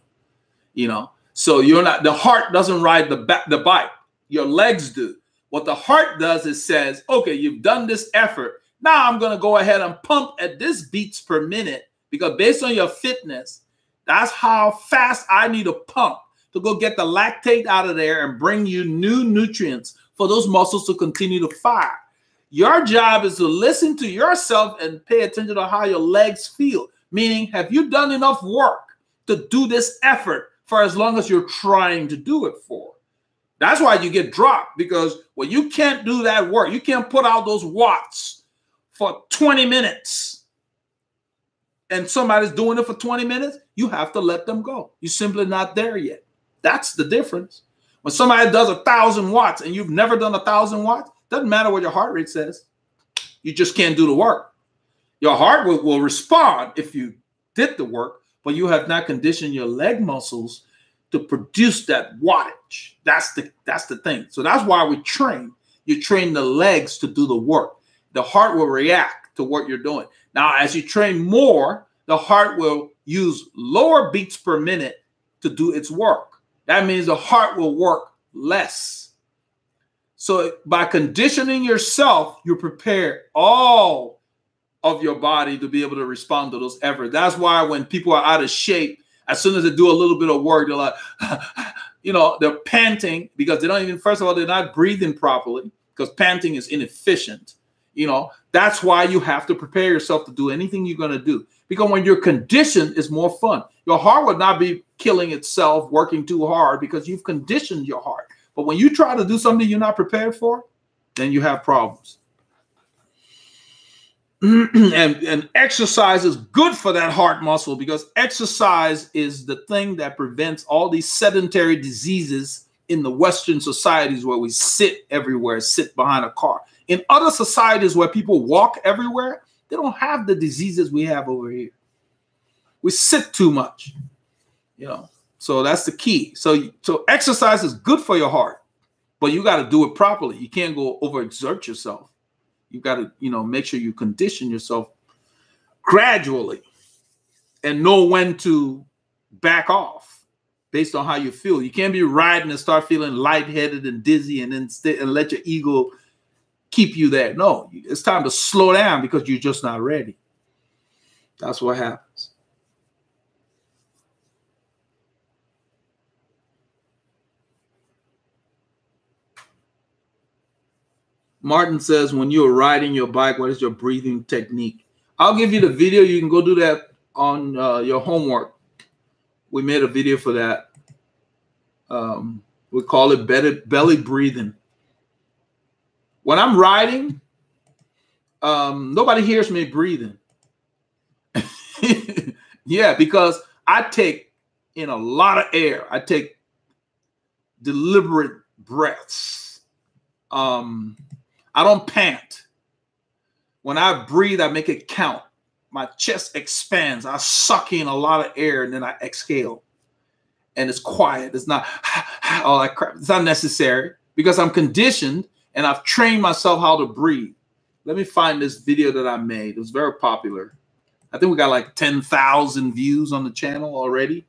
you know. So you're not, the heart doesn't ride the bike. Your legs do. What the heart does is says, okay, you've done this effort. Now I'm going to go ahead and pump at this beats per minute because based on your fitness, that's how fast I need to pump to go get the lactate out of there and bring you new nutrients for those muscles to continue to fire. Your job is to listen to yourself and pay attention to how your legs feel. Meaning, have you done enough work to do this effort for as long as you're trying to do it for? That's why you get dropped, because when you can't do that work, you can't put out those watts for 20 minutes and somebody's doing it for 20 minutes, you have to let them go. You're simply not there yet. That's the difference. When somebody does 1,000 watts and you've never done 1,000 watts, doesn't matter what your heart rate says. You just can't do the work. Your heart will respond if you did the work, but you have not conditioned your leg muscles to produce that wattage. That's the thing. So that's why we train. You train the legs to do the work. The heart will react to what you're doing. Now, as you train more, the heart will use lower beats per minute to do its work. That means the heart will work less. So by conditioning yourself, you prepare all of your body to be able to respond to those efforts. That's why when people are out of shape, as soon as they do a little bit of work, they're like, you know, they're panting because they don't even, first of all, they're not breathing properly because panting is inefficient. You know, that's why you have to prepare yourself to do anything you're going to do. Because when you're conditioned, it's more fun. Your heart would not be killing itself working too hard because you've conditioned your heart. But when you try to do something you're not prepared for, then you have problems. And exercise is good for that heart muscle because exercise is the thing that prevents all these sedentary diseases in the Western societies where we sit everywhere, sit behind a car. In other societies where people walk everywhere, they don't have the diseases we have over here. We sit too much, you know. So that's the key. So exercise is good for your heart, but you got to do it properly. You can't go overexert yourself. You got to, you know, make sure you condition yourself gradually and know when to back off based on how you feel. You can't be riding and start feeling lightheaded and dizzy and then and let your ego keep you there. No, it's time to slow down because you're just not ready. That's what happens. Martin says, when you're riding your bike, what is your breathing technique? I'll give you the video. You can go do that on your homework. We made a video for that. We call it belly breathing. When I'm riding, nobody hears me breathing. Yeah, because I take in a lot of air. I take deliberate breaths. I don't pant. When I breathe, I make it count. My chest expands. I suck in a lot of air and then I exhale. And it's quiet. It's not all that crap. It's not necessary because I'm conditioned and I've trained myself how to breathe. Let me find this video that I made. It was very popular. I think we got like 10,000 views on the channel already.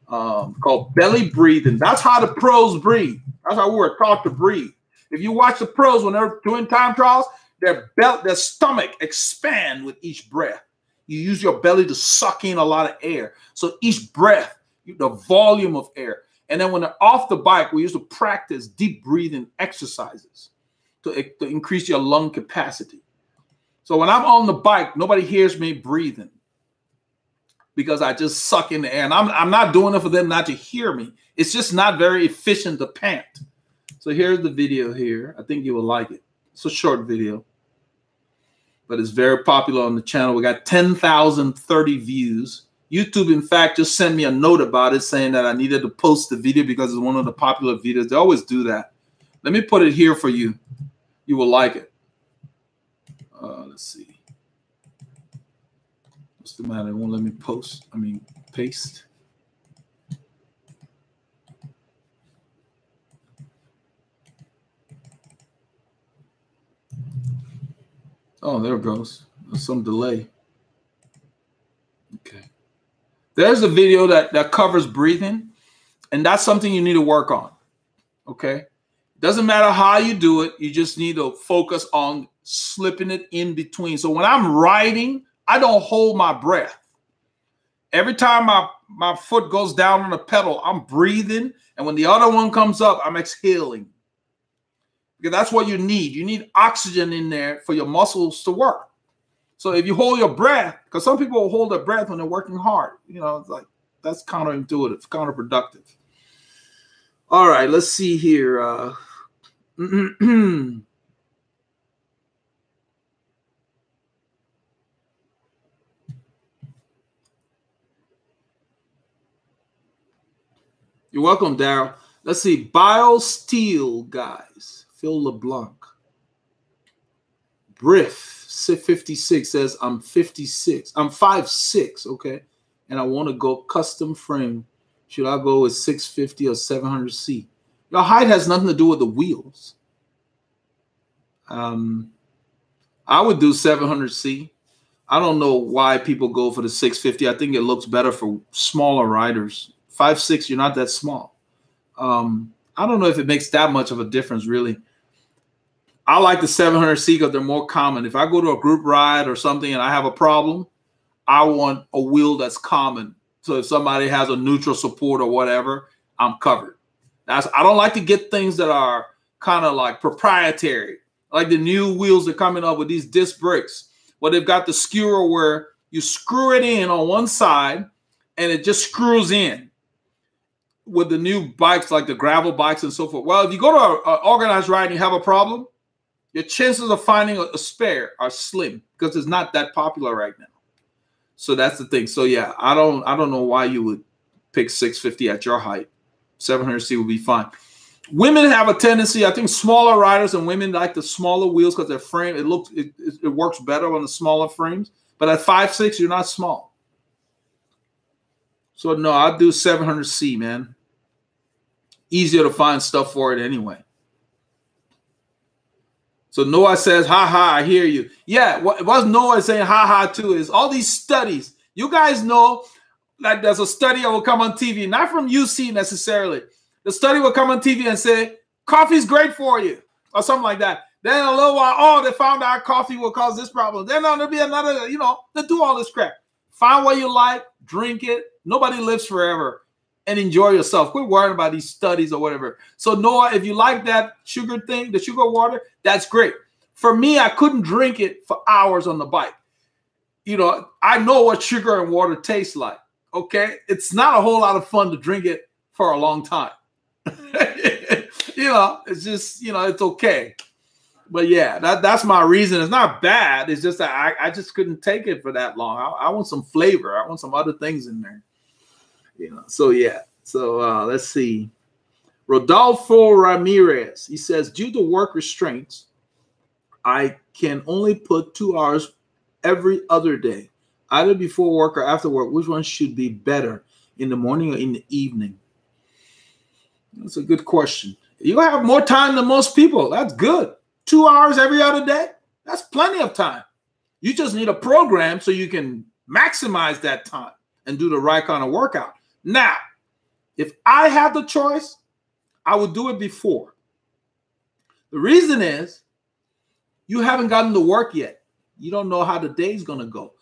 Called belly breathing. That's how the pros breathe. That's how we were taught to breathe. If you watch the pros when they're doing time trials, their stomach expand with each breath. You use your belly to suck in a lot of air. So each breath, the volume of air. And then when they're off the bike, we used to practice deep breathing exercises to increase your lung capacity. So when I'm on the bike, nobody hears me breathing because I just suck in the air. And I'm not doing it for them not to hear me. It's just not very efficient to pant. So here's the video here. I think you will like it. It's a short video, but it's very popular on the channel. We got 10,030 views. YouTube, in fact, just sent me a note about it saying that I needed to post the video because it's one of the popular videos. They always do that. Let me put it here for you. You will like it. Let's see. What's the matter? It won't let me paste. Oh, there it goes. There's some delay. Okay. There's a video that covers breathing, and that's something you need to work on. Okay. Doesn't matter how you do it. You just need to focus on slipping it in between. So when I'm riding, I don't hold my breath. Every time my foot goes down on the pedal, I'm breathing. And when the other one comes up, I'm exhaling. Because that's what you need. You need oxygen in there for your muscles to work. So if you hold your breath, because some people will hold their breath when they're working hard. You know, it's like that's counterintuitive, counterproductive. All right, let's see here. You're welcome, Daryl. Let's see. BioSteel, guys. Phil LeBlanc. Briff 56 says, I'm 56. I'm 5'6", okay? And I want to go custom frame. Should I go with 650 or 700C? Your height has nothing to do with the wheels. I would do 700C. I don't know why people go for the 650. I think it looks better for smaller riders. 5'6", you're not that small. I don't know if it makes that much of a difference, really. I like the 700C because they're more common. If I go to a group ride or something and I have a problem, I want a wheel that's common. So if somebody has a neutral support or whatever, I'm covered. I don't like to get things that are kind of like proprietary, like the new wheels that are coming up with these disc brakes, where they've got the skewer where you screw it in on one side and it just screws in. With the new bikes, like the gravel bikes and so forth. Well, if you go to an organized ride and you have a problem, your chances of finding a spare are slim because it's not that popular right now. So that's the thing. So yeah, I don't know why you would pick 650 at your height. 700C would be fine. Women have a tendency, I think smaller riders and women like the smaller wheels because their frame, it works better on the smaller frames. But at 5'6", you're not small. So no, I'll do 700C, man. Easier to find stuff for it anyway. So Noah says, ha ha, I hear you. Yeah, what Noah is saying ha ha too is all these studies. You guys know that there's a study that will come on TV, not from UC necessarily. The study will come on TV and say, coffee's great for you, or something like that. Then a little while, oh, they found out coffee will cause this problem. Then there'll be another, you know, they do all this crap. Find what you like, drink it. Nobody lives forever. And enjoy yourself. Quit worrying about these studies or whatever. So Noah, if you like that sugar thing, the sugar water, that's great. For me, I couldn't drink it for hours on the bike. You know, I know what sugar and water tastes like. Okay, it's not a whole lot of fun to drink it for a long time. You know, it's just, you know, it's okay. But yeah, that's my reason. It's not bad. It's just that I just couldn't take it for that long. I want some flavor. I want some other things in there. You know, so yeah. So let's see. Rodolfo Ramirez. He says, due to work restraints, I can only put 2 hours every other day, either before work or after work. Which one should be better, in the morning or in the evening? That's a good question. You have more time than most people. That's good. 2 hours every other day. That's plenty of time. You just need a program so you can maximize that time and do the right kind of workout. Now, if I had the choice, I would do it before. The reason is you haven't gotten to work yet. You don't know how the day's going to go.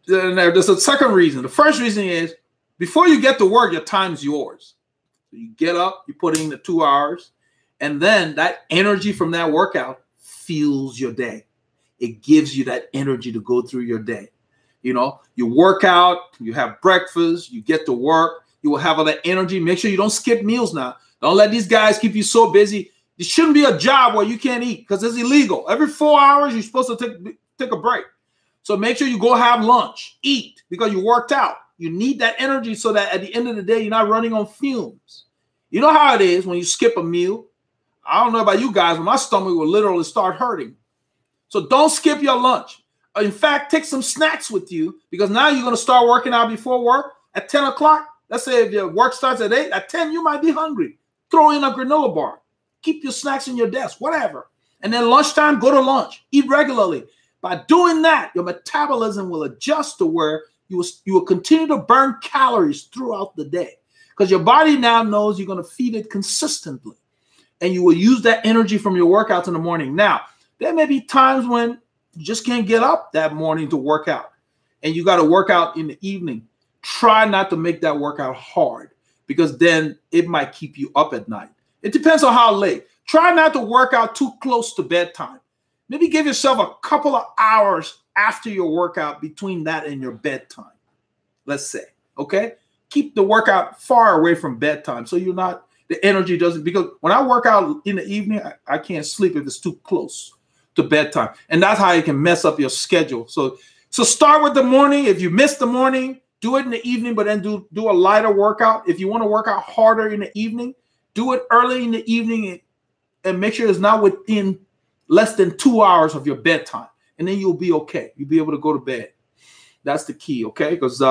There's a second reason. The first reason is before you get to work, your time's yours. So you get up, you put in the 2 hours, and then that energy from that workout fuels your day. It gives you that energy to go through your day. You know, you work out, you have breakfast, you get to work, you will have all that energy. Make sure you don't skip meals now. Don't let these guys keep you so busy. It shouldn't be a job where you can't eat because it's illegal. Every 4 hours, you're supposed to take a break. So make sure you go have lunch, eat, because you worked out. You need that energy so that at the end of the day, you're not running on fumes. You know how it is when you skip a meal. I don't know about you guys, but my stomach will literally start hurting. So don't skip your lunch. In fact, take some snacks with you because now you're going to start working out before work at 10 o'clock. Let's say if your work starts at 8, at 10, you might be hungry. Throw in a granola bar. Keep your snacks in your desk, whatever. And then lunchtime, go to lunch. Eat regularly. By doing that, your metabolism will adjust to where you will continue to burn calories throughout the day because your body now knows you're going to feed it consistently. And you will use that energy from your workouts in the morning. Now, there may be times when you just can't get up that morning to work out. And you got to work out in the evening. Try not to make that workout hard because then it might keep you up at night. It depends on how late. Try not to work out too close to bedtime. Maybe give yourself a couple of hours after your workout between that and your bedtime, let's say, okay? Keep the workout far away from bedtime so you're not, the energy doesn't, because when I work out in the evening, I can't sleep if it's too close to bedtime. And that's how you can mess up your schedule. So start with the morning. If you miss the morning, do it in the evening, but then do a lighter workout. If you want to work out harder in the evening, do it early in the evening and make sure it's not within less than 2 hours of your bedtime. And then you'll be okay. You'll be able to go to bed. That's the key, okay? Because,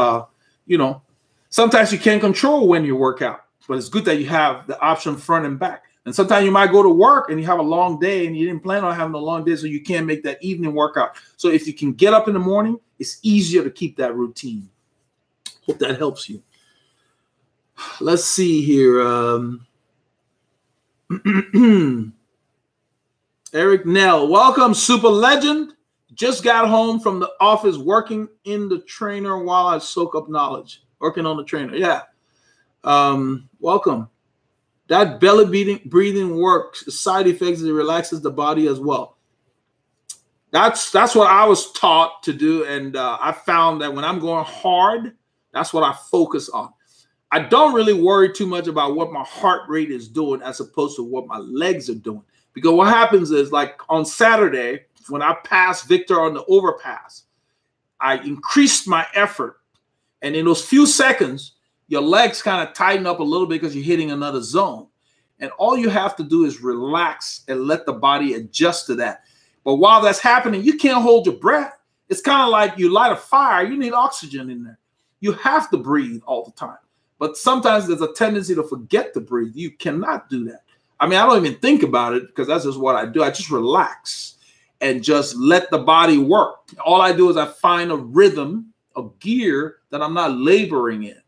you know, sometimes you can't control when you work out, but it's good that you have the option front and back. And sometimes you might go to work and you have a long day and you didn't plan on having a long day, so you can't make that evening workout. So if you can get up in the morning, it's easier to keep that routine. Hope that helps you. Let's see here. Eric Nell, welcome, super legend. Just got home from the office working in the trainer while I soak up knowledge. Working on the trainer, yeah. Welcome. That belly breathing works. The side effects, it relaxes the body as well. That's what I was taught to do, and I found that when I'm going hard, that's what I focus on. I don't really worry too much about what my heart rate is doing as opposed to what my legs are doing. Because what happens is, like on Saturday, when I passed Victor on the overpass, I increased my effort. And in those few seconds, your legs kind of tighten up a little bit because you're hitting another zone. And all you have to do is relax and let the body adjust to that. But while that's happening, you can't hold your breath. It's kind of like you light a fire. You need oxygen in there. You have to breathe all the time. But sometimes there's a tendency to forget to breathe. You cannot do that. I mean, I don't even think about it because that's just what I do. I just relax and just let the body work. All I do is I find a rhythm, a gear that I'm not laboring in.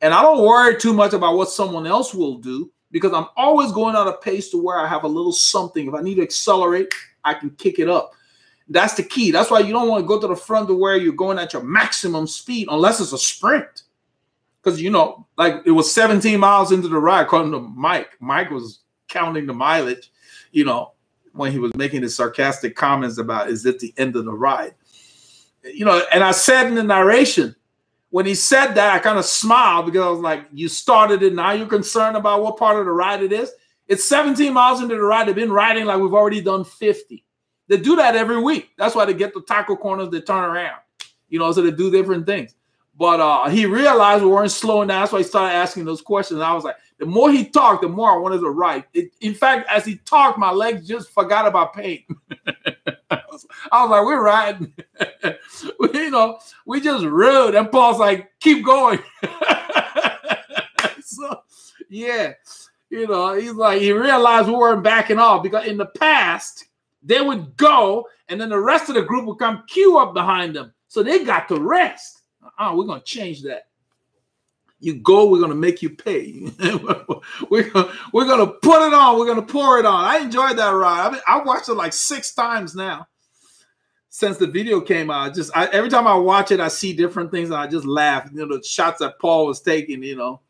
And I don't worry too much about what someone else will do because I'm always going at a pace to where I have a little something. If I need to accelerate, I can kick it up. That's the key. That's why you don't want to go to the front to where you're going at your maximum speed unless it's a sprint. Because, you know, like it was 17 miles into the ride, according to Mike. Mike was counting the mileage, you know, when he was making his sarcastic comments about, is it the end of the ride? You know, and I said in the narration, when he said that, I kind of smiled because I was like, you started it, now you're concerned about what part of the ride it is? It's 17 miles into the ride. They've been riding like we've already done 50. They do that every week. That's why they get the taco corners, they turn around, you know, so they do different things. But he realized we weren't slowing down. That's why he started asking those questions. And I was like, the more he talked, the more I wanted to write. In fact, as he talked, my legs just forgot about pain. I was like, we're riding. You know, we just rode. And Paul's like, keep going. So, yeah, you know, he's like, he realized we weren't backing off because in the past, they would go and then the rest of the group would come queue up behind them. So they got to rest. We're going to change that. You go, we're going to make you pay. we're going to put it on. We're going to pour it on. I enjoyed that ride. I mean, I watched it like 6 times now since the video came out. Every time I watch it, I see different things and I just laugh. You know, the shots that Paul was taking, you know,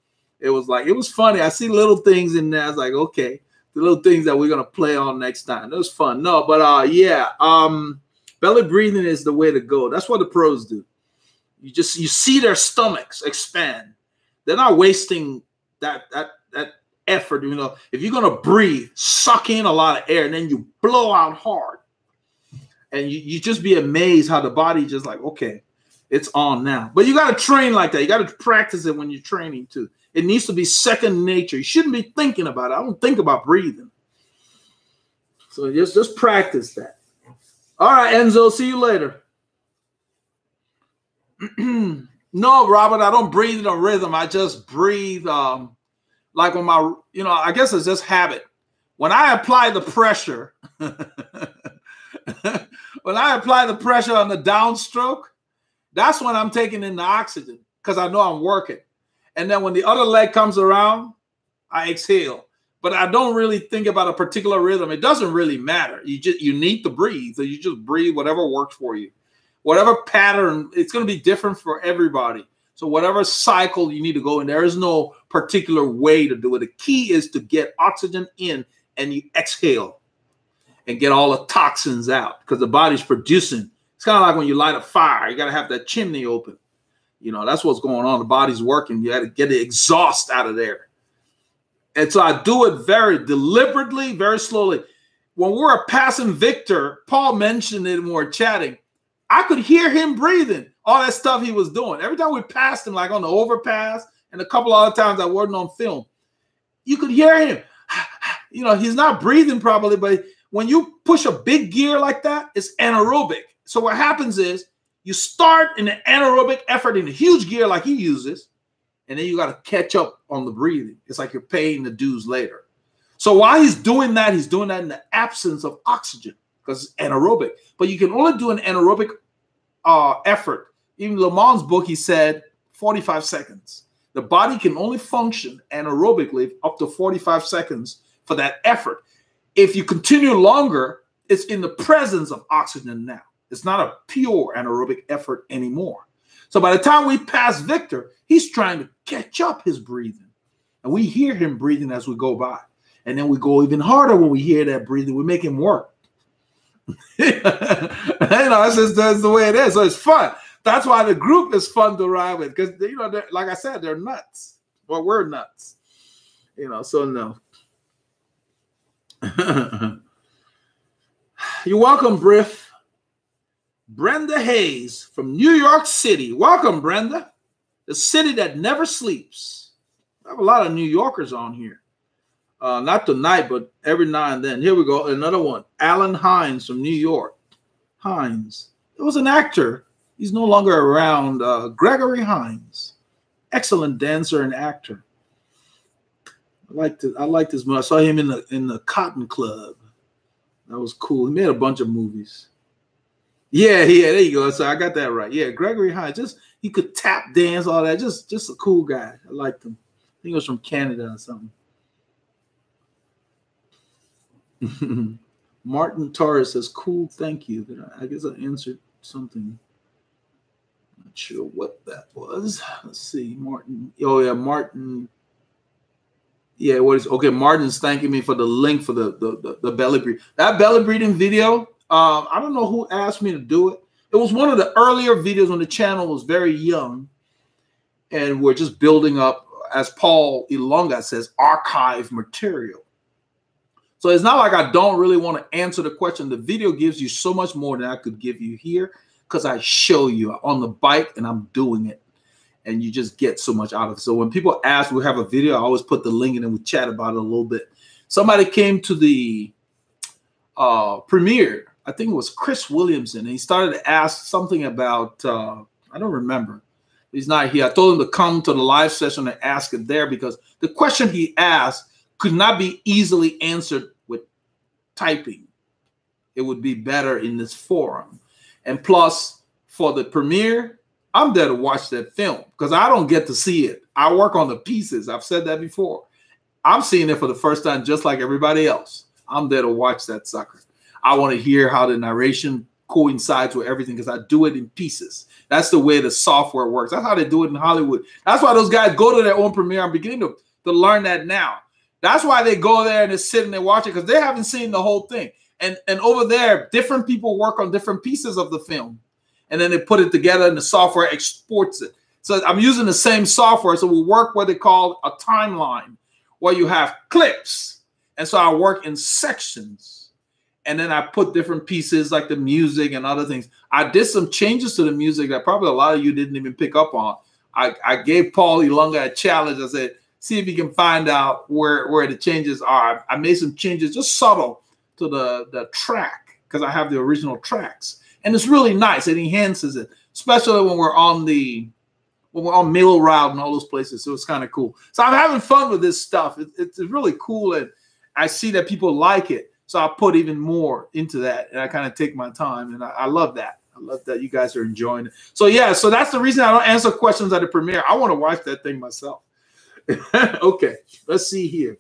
it was funny. I see little things in there. I was like, okay, the little things that we're going to play on next time. It was fun. No, but yeah, belly breathing is the way to go. That's what the pros do. You see their stomachs expand. They're not wasting that effort. You know, if you're gonna breathe, suck in a lot of air, and then you blow out hard, and you just be amazed how the body just like, okay, it's on now. But you got to train like that. You got to practice it when you're training too. It needs to be second nature. You shouldn't be thinking about it. I don't think about breathing. So just practice that. All right, Enzo. See you later. No, Robert, I don't breathe in a rhythm. I just breathe like when my, you know, I guess it's just habit. When I apply the pressure, when I apply the pressure on the downstroke, that's when I'm taking in the oxygen because I know I'm working. And then when the other leg comes around, I exhale. But I don't really think about a particular rhythm. It doesn't really matter. You need to breathe. So you just breathe whatever works for you. Whatever pattern, it's going to be different for everybody. So whatever cycle you need to go in, there is no particular way to do it. The key is to get oxygen in and you exhale and get all the toxins out because the body's producing. It's kind of like when you light a fire. You got to have that chimney open. You know, that's what's going on. The body's working. You got to get the exhaust out of there. And so I do it very deliberately, very slowly. When we were passing Victor, Paul mentioned it when we were chatting. I could hear him breathing, all that stuff he was doing. Every time we passed him, like on the overpass, and a couple other times that wasn't on film, you could hear him. You know, he's not breathing properly, but when you push a big gear like that, it's anaerobic. So what happens is you start in the anaerobic effort in a huge gear like he uses, and then you got to catch up on the breathing. It's like you're paying the dues later. So while he's doing that in the absence of oxygen because it's anaerobic. But you can only do an anaerobic effort. Even Le Mans book, he said 45 seconds. The body can only function anaerobically up to 45 seconds for that effort. If you continue longer, it's in the presence of oxygen now. It's not a pure anaerobic effort anymore. So by the time we pass Victor, he's trying to catch up his breathing. And we hear him breathing as we go by. And then we go even harder when we hear that breathing. We make him work. You know, that's the way it is. So it's fun. That's why the group is fun to ride with because, you know, like I said, they're nuts. Well, we're nuts. You know, so no. You're welcome, Briff. Brenda Hayes from New York City. Welcome, Brenda. The city that never sleeps. I have a lot of New Yorkers on here. Not tonight, but every now and then. Here we go. Another one. Alan Hines from New York. Hines. It was an actor. He's no longer around. Gregory Hines, excellent dancer and actor. I liked his movie. I saw him in the Cotton Club. That was cool. He made a bunch of movies. Yeah, there you go. So I got that right. Yeah, Gregory Hines. He could tap dance, all that. Just a cool guy. I liked him. I think he was from Canada or something. Martin Torres says, cool, thank you. I guess I answered something. Not sure what that was. Let's see. Martin. Oh, yeah, Martin. Yeah, Martin's thanking me for the link for the belly breathing. That belly breathing video, I don't know who asked me to do it. It was one of the earlier videos when the channel was very young. And we're just building up, as Paul Ilonga says, archive material. So it's not like I don't really want to answer the question. The video gives you so much more than I could give you here because I show you on the bike and I'm doing it. And you just get so much out of it. So when people ask, we have a video, I always put the link in and we chat about it a little bit. Somebody came to the premiere. I think it was Chris Williamson. And he started to ask something about, I don't remember. He's not here. I told him to come to the live session and ask it there because the question he asked could not be easily answered with typing. It would be better in this forum. And plus, for the premiere, I'm there to watch that film because I don't get to see it. I work on the pieces. I've said that before. I'm seeing it for the first time just like everybody else. I'm there to watch that sucker. I want to hear how the narration coincides with everything because I do it in pieces. That's the way the software works. That's how they do it in Hollywood. That's why those guys go to their own premiere. I'm beginning to learn that now. That's why they go there and they sit and they watch it because they haven't seen the whole thing. And over there, different people work on different pieces of the film. And then they put it together and the software exports it. So I'm using the same software. So we work what they call a timeline where you have clips. And so I work in sections. And then I put different pieces like the music and other things. I did some changes to the music that probably a lot of you didn't even pick up on. I gave Paul Ilonga a challenge. I said, see if you can find out where the changes are. I made some changes, just subtle, to the track because I have the original tracks. And it's really nice. It enhances it, especially when we're on Mill Route and all those places. So it's kind of cool. So I'm having fun with this stuff. It's really cool. And I see that people like it. So I put even more into that. And I kind of take my time. And I love that. I love that you guys are enjoying it. So, yeah. So that's the reason I don't answer questions at the premiere. I want to watch that thing myself. Okay. Let's see here.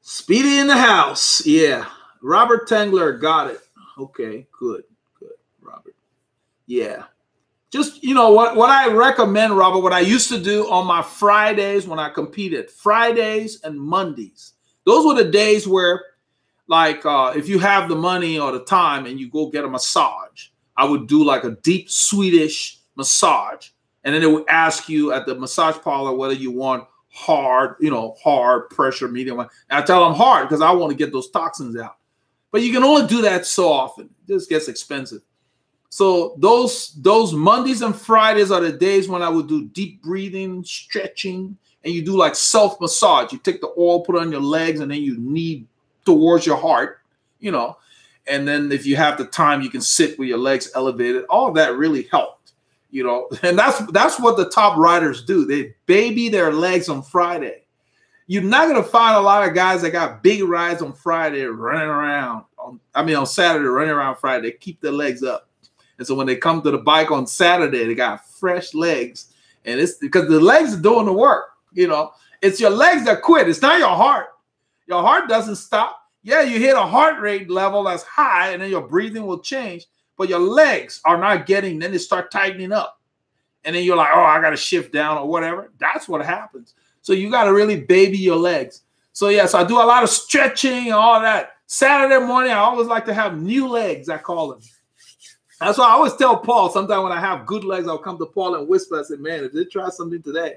Speedy in the house. Yeah. Robert Tangler got it. Okay, good, Robert. Yeah. Just, you know, what I recommend, Robert, what I used to do on my Fridays when I competed, Fridays and Mondays. Those were the days where, like, if you have the money or the time and you go get a massage, I would do like a deep Swedish massage. And then it would ask you at the massage parlor whether you want hard, hard pressure, medium. And I tell them hard because I want to get those toxins out. But you can only do that so often. It just gets expensive. So those Mondays and Fridays are the days when I would do deep breathing, stretching, and you do like self-massage. You take the oil, put it on your legs, and then you knead towards your heart, And then if you have the time, you can sit with your legs elevated. All of that really helped, And that's what the top riders do. They baby their legs on Friday. You're not going to find a lot of guys that got big rides on Friday running around. On Saturday, running around Friday. They keep their legs up. And so when they come to the bike on Saturday, they got fresh legs. And it's because the legs are doing the work. It's your legs that quit. It's not your heart. Your heart doesn't stop. Yeah, you hit a heart rate level that's high and then your breathing will change. But your legs are not getting, then they start tightening up. And then you're like, oh, I got to shift down or whatever. That's what happens. So you got to really baby your legs. So, yeah, so I do a lot of stretching and all that. Saturday morning, I always like to have new legs, I call them. That's why I always tell Paul, sometimes when I have good legs, I'll come to Paul and whisper. I say, man, if they try something today,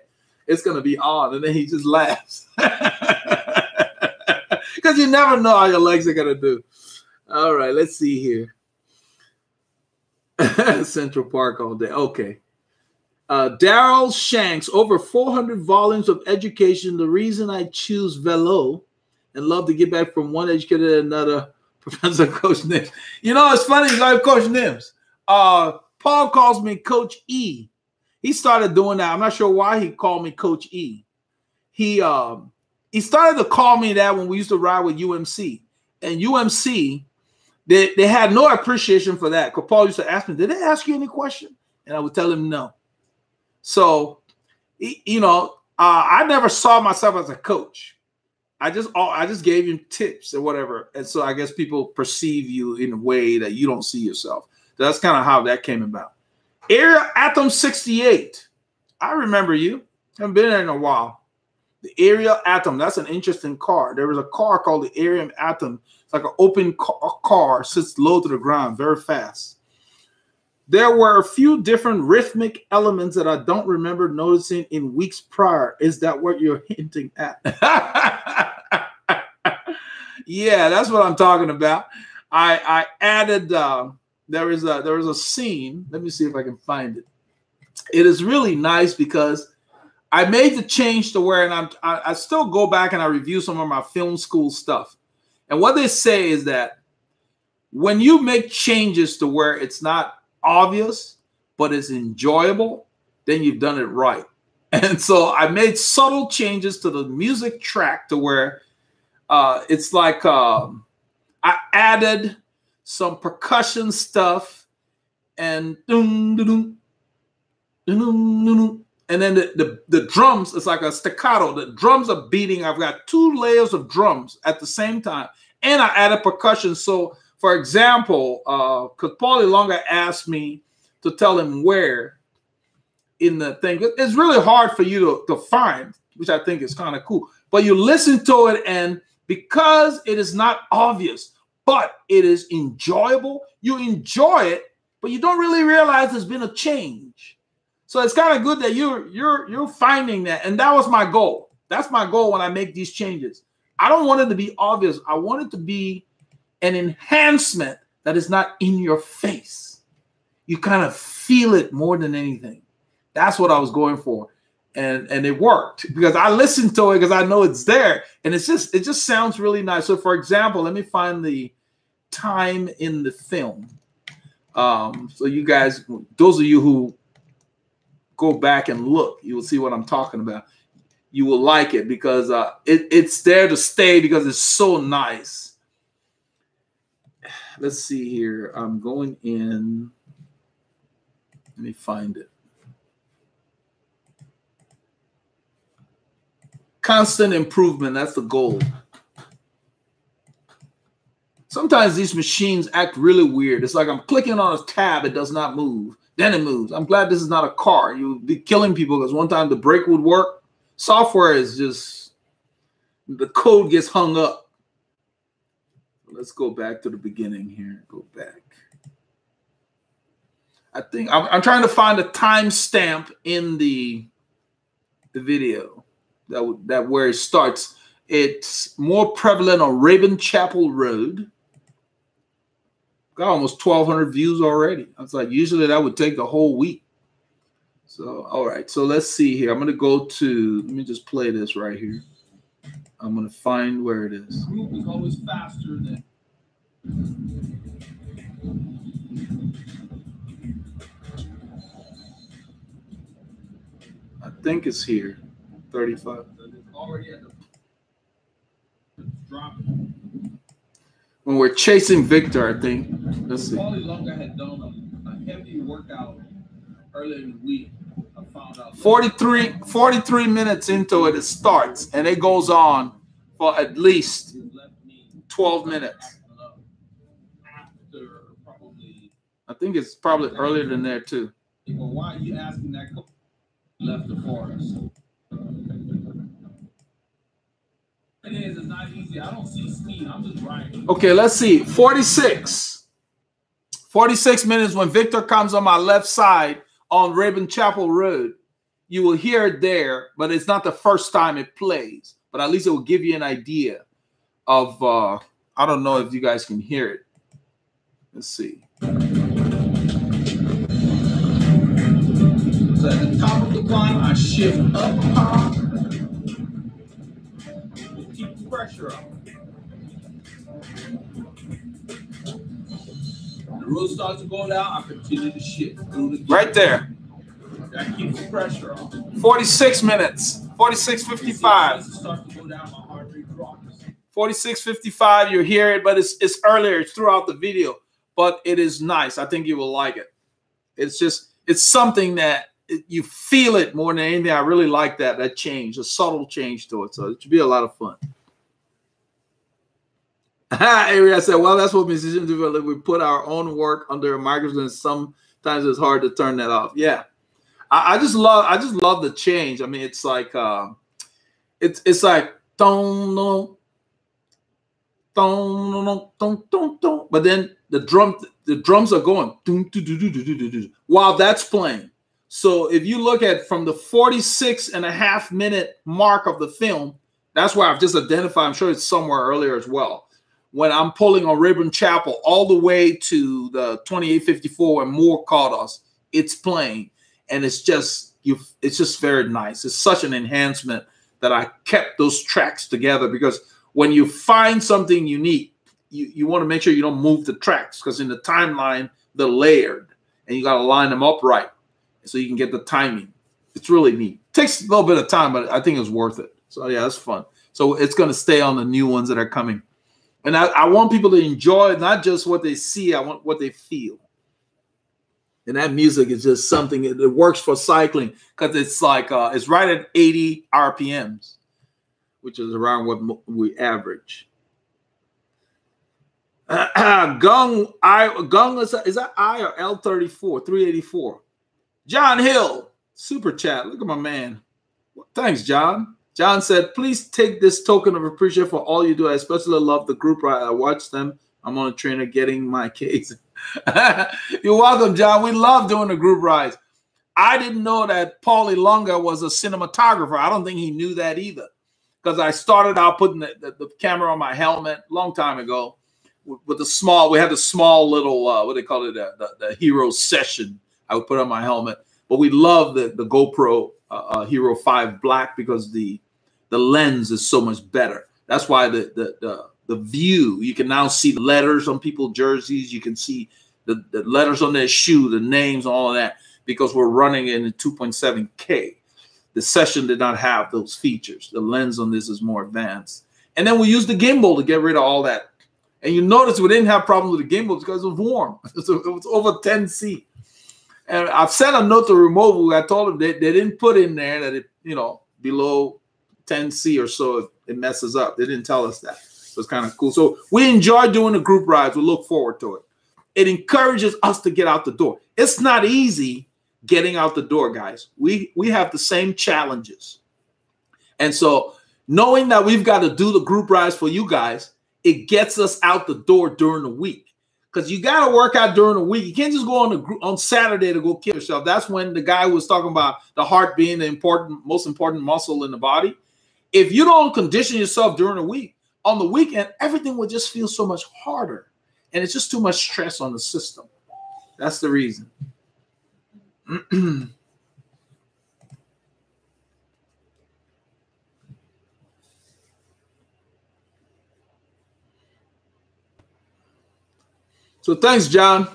it's going to be on. And then he just laughs. Because you never know how your legs are going to do. All right, let's see here. Central Park all day. Okay. Daryl Shanks, over 400 volumes of education. The reason I choose Velo and love to get back from one educator to another. Professor Coach Nims. You know, it's funny. You like Coach Nims. Paul calls me Coach E. He started doing that. I'm not sure why he called me Coach E. He started to call me that when we used to ride with UMC. And UMC, they had no appreciation for that. Because Paul used to ask me, did they ask you any question? And I would tell him no. So, you know, I never saw myself as a coach. I just gave you tips or whatever. And so I guess people perceive you in a way that you don't see yourself. So that's kind of how that came about. Area Atom 68. I remember you. Haven't been there in a while. The Area Atom. That's an interesting car. There was a car called the Area Atom. It's like an open car, sits low to the ground, very fast. There were a few different rhythmic elements that I don't remember noticing in weeks prior. Is that what you're hinting at? Yeah, that's what I'm talking about. I added. There was a scene. Let me see if I can find it. It is really nice because I made the change to where, and I still go back and I review some of my film school stuff. And what they say is that when you make changes to where it's not obvious, but it's enjoyable, then you've done it right. And so I made subtle changes to the music track to where it's like I added some percussion stuff and and then the drums, it's like a staccato. The drums are beating. I've got 2 layers of drums at the same time. And I added percussion. So, for example, because Paulie Longa asked me to tell him where in the thing. It's really hard for you to find, which I think is kind of cool. But you listen to it, and because it is not obvious, but it is enjoyable, you enjoy it, but you don't really realize there's been a change. So it's kind of good that you're finding that. And that was my goal. That's my goal when I make these changes. I don't want it to be obvious. I want it to be an enhancement that is not in your face. You kind of feel it more than anything. That's what I was going for. And it worked because I listened to it because I know it's there. And it just sounds really nice. So for example, let me find the time in the film. So you guys, those of you who go back and look, you will see what I'm talking about. You will like it because it's there to stay because it's so nice. Let's see here. I'm going in. Let me find it. Constant improvement. That's the goal. Sometimes these machines act really weird. It's like I'm clicking on a tab. It does not move. Then it moves. I'm glad this is not a car. You would be killing people because one time the brake would work. Software is just, the code gets hung up. Let's go back to the beginning here. Go back. I think I'm trying to find a timestamp in the video that where it starts. It's more prevalent on Raven Chapel Road. Got almost 1,200 views already. I was like, usually that would take the whole week. So, all right. So let's see here. I'm going to go to, let me just play this right here. I'm going to find where it is. The group is always faster than. I think it's here. 35. Already at the drop. When we're chasing Victor, I think. Let's see. Paulie Longa had done a heavy workout earlier in the week. I found out 43 minutes into it, it starts, and it goes on for at least 12 minutes. I think it's probably earlier than that, too. Well, why are you asking that? Left the forest. It is. It's not easy. I don't see speed. I'm just riding. Okay, let's see. 46 minutes when Victor comes on my left side on Raven Chapel Road. You will hear it there, but it's not the first time it plays. But at least it will give you an idea of, I don't know if you guys can hear it. Let's see. So at the top of the climb, I shift up high. Keep the pressure up. The road starts to go down, I continue to shift through the right there. That keeps the pressure off. 46 minutes. 46:55. Start to go down, my heart rate drops. 46:55. You hear it, but it's earlier. It's throughout the video, but it is nice. I think you will like it. It's something that you feel it more than anything. I really like that change, a subtle change to it. So it should be a lot of fun. Avery, I said, well, that's what musicians do. We put our own work under a microscope, and sometimes it's hard to turn that off. Yeah. I just love the change. I mean, it's like it's like don don don don don don, but then the drums are going while that's playing. So if you look at from the 46.5-minute mark of the film, that's why I've just identified. I'm sure it's somewhere earlier as well. When I'm pulling on Rayburn Chapel all the way to the 28:54 when Moore caught us, it's playing. And it's just very nice. It's such an enhancement that I kept those tracks together, because when you find something unique, you want to make sure you don't move the tracks, because in the timeline they're layered and you got to line them up right so you can get the timing. It's really neat. It takes a little bit of time, but I think it's worth it. So yeah, it's fun. So it's going to stay on the new ones that are coming. And I want people to enjoy not just what they see, I want what they feel. And that music is just something that works for cycling, because it's like it's right at 80 RPMs, which is around what we average. Gung is that I or L34 384? John Hill, super chat. Look at my man. Thanks, John. John said, please take this token of appreciation for all you do. I especially love the group ride. I watch them. I'm on a trainer getting my case. You're welcome, John. We love doing the group rides. I didn't know that Paulie Lunga was a cinematographer. I don't think he knew that either, because I started out putting the camera on my helmet a long time ago with the small. We had the small little what they call it, the Hero Session. I would put on my helmet, but we love the GoPro Hero 5 Black because the lens is so much better. That's why the view, you can now see the letters on people's jerseys. You can see the letters on their shoe, the names, all of that, because we're running it in 2.7K. The Session did not have those features. The lens on this is more advanced. And then we used the gimbal to get rid of all that. And you notice we didn't have problems with the gimbal because it was warm. So it was over 10C. And I've sent a note to Removal. I told them they didn't put in there that it, below 10C or so, it messes up. They didn't tell us that. So it's kind of cool. So we enjoy doing the group rides. We look forward to it. It encourages us to get out the door. It's not easy getting out the door, guys. We have the same challenges. And so knowing that we've got to do the group rides for you guys, it gets us out the door during the week. Because you got to work out during the week. You can't just go on Saturday to go kill yourself. That's when the guy was talking about the heart being the most important muscle in the body. If you don't condition yourself during the week, on the weekend, everything will just feel so much harder. And it's just too much stress on the system. That's the reason. So thanks, John.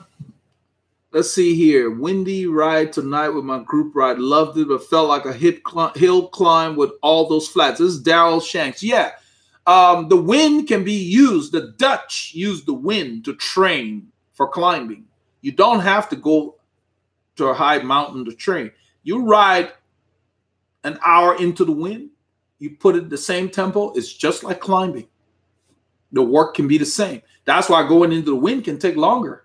Let's see here. Windy ride tonight with my group ride. Loved it, but felt like a hill climb with all those flats. This is Daryl Shanks. Yeah. The wind can be used. The Dutch use the wind to train for climbing. You don't have to go to a high mountain to train. You ride an hour into the wind. You put it the same tempo. It's just like climbing. The work can be the same. That's why going into the wind can take longer,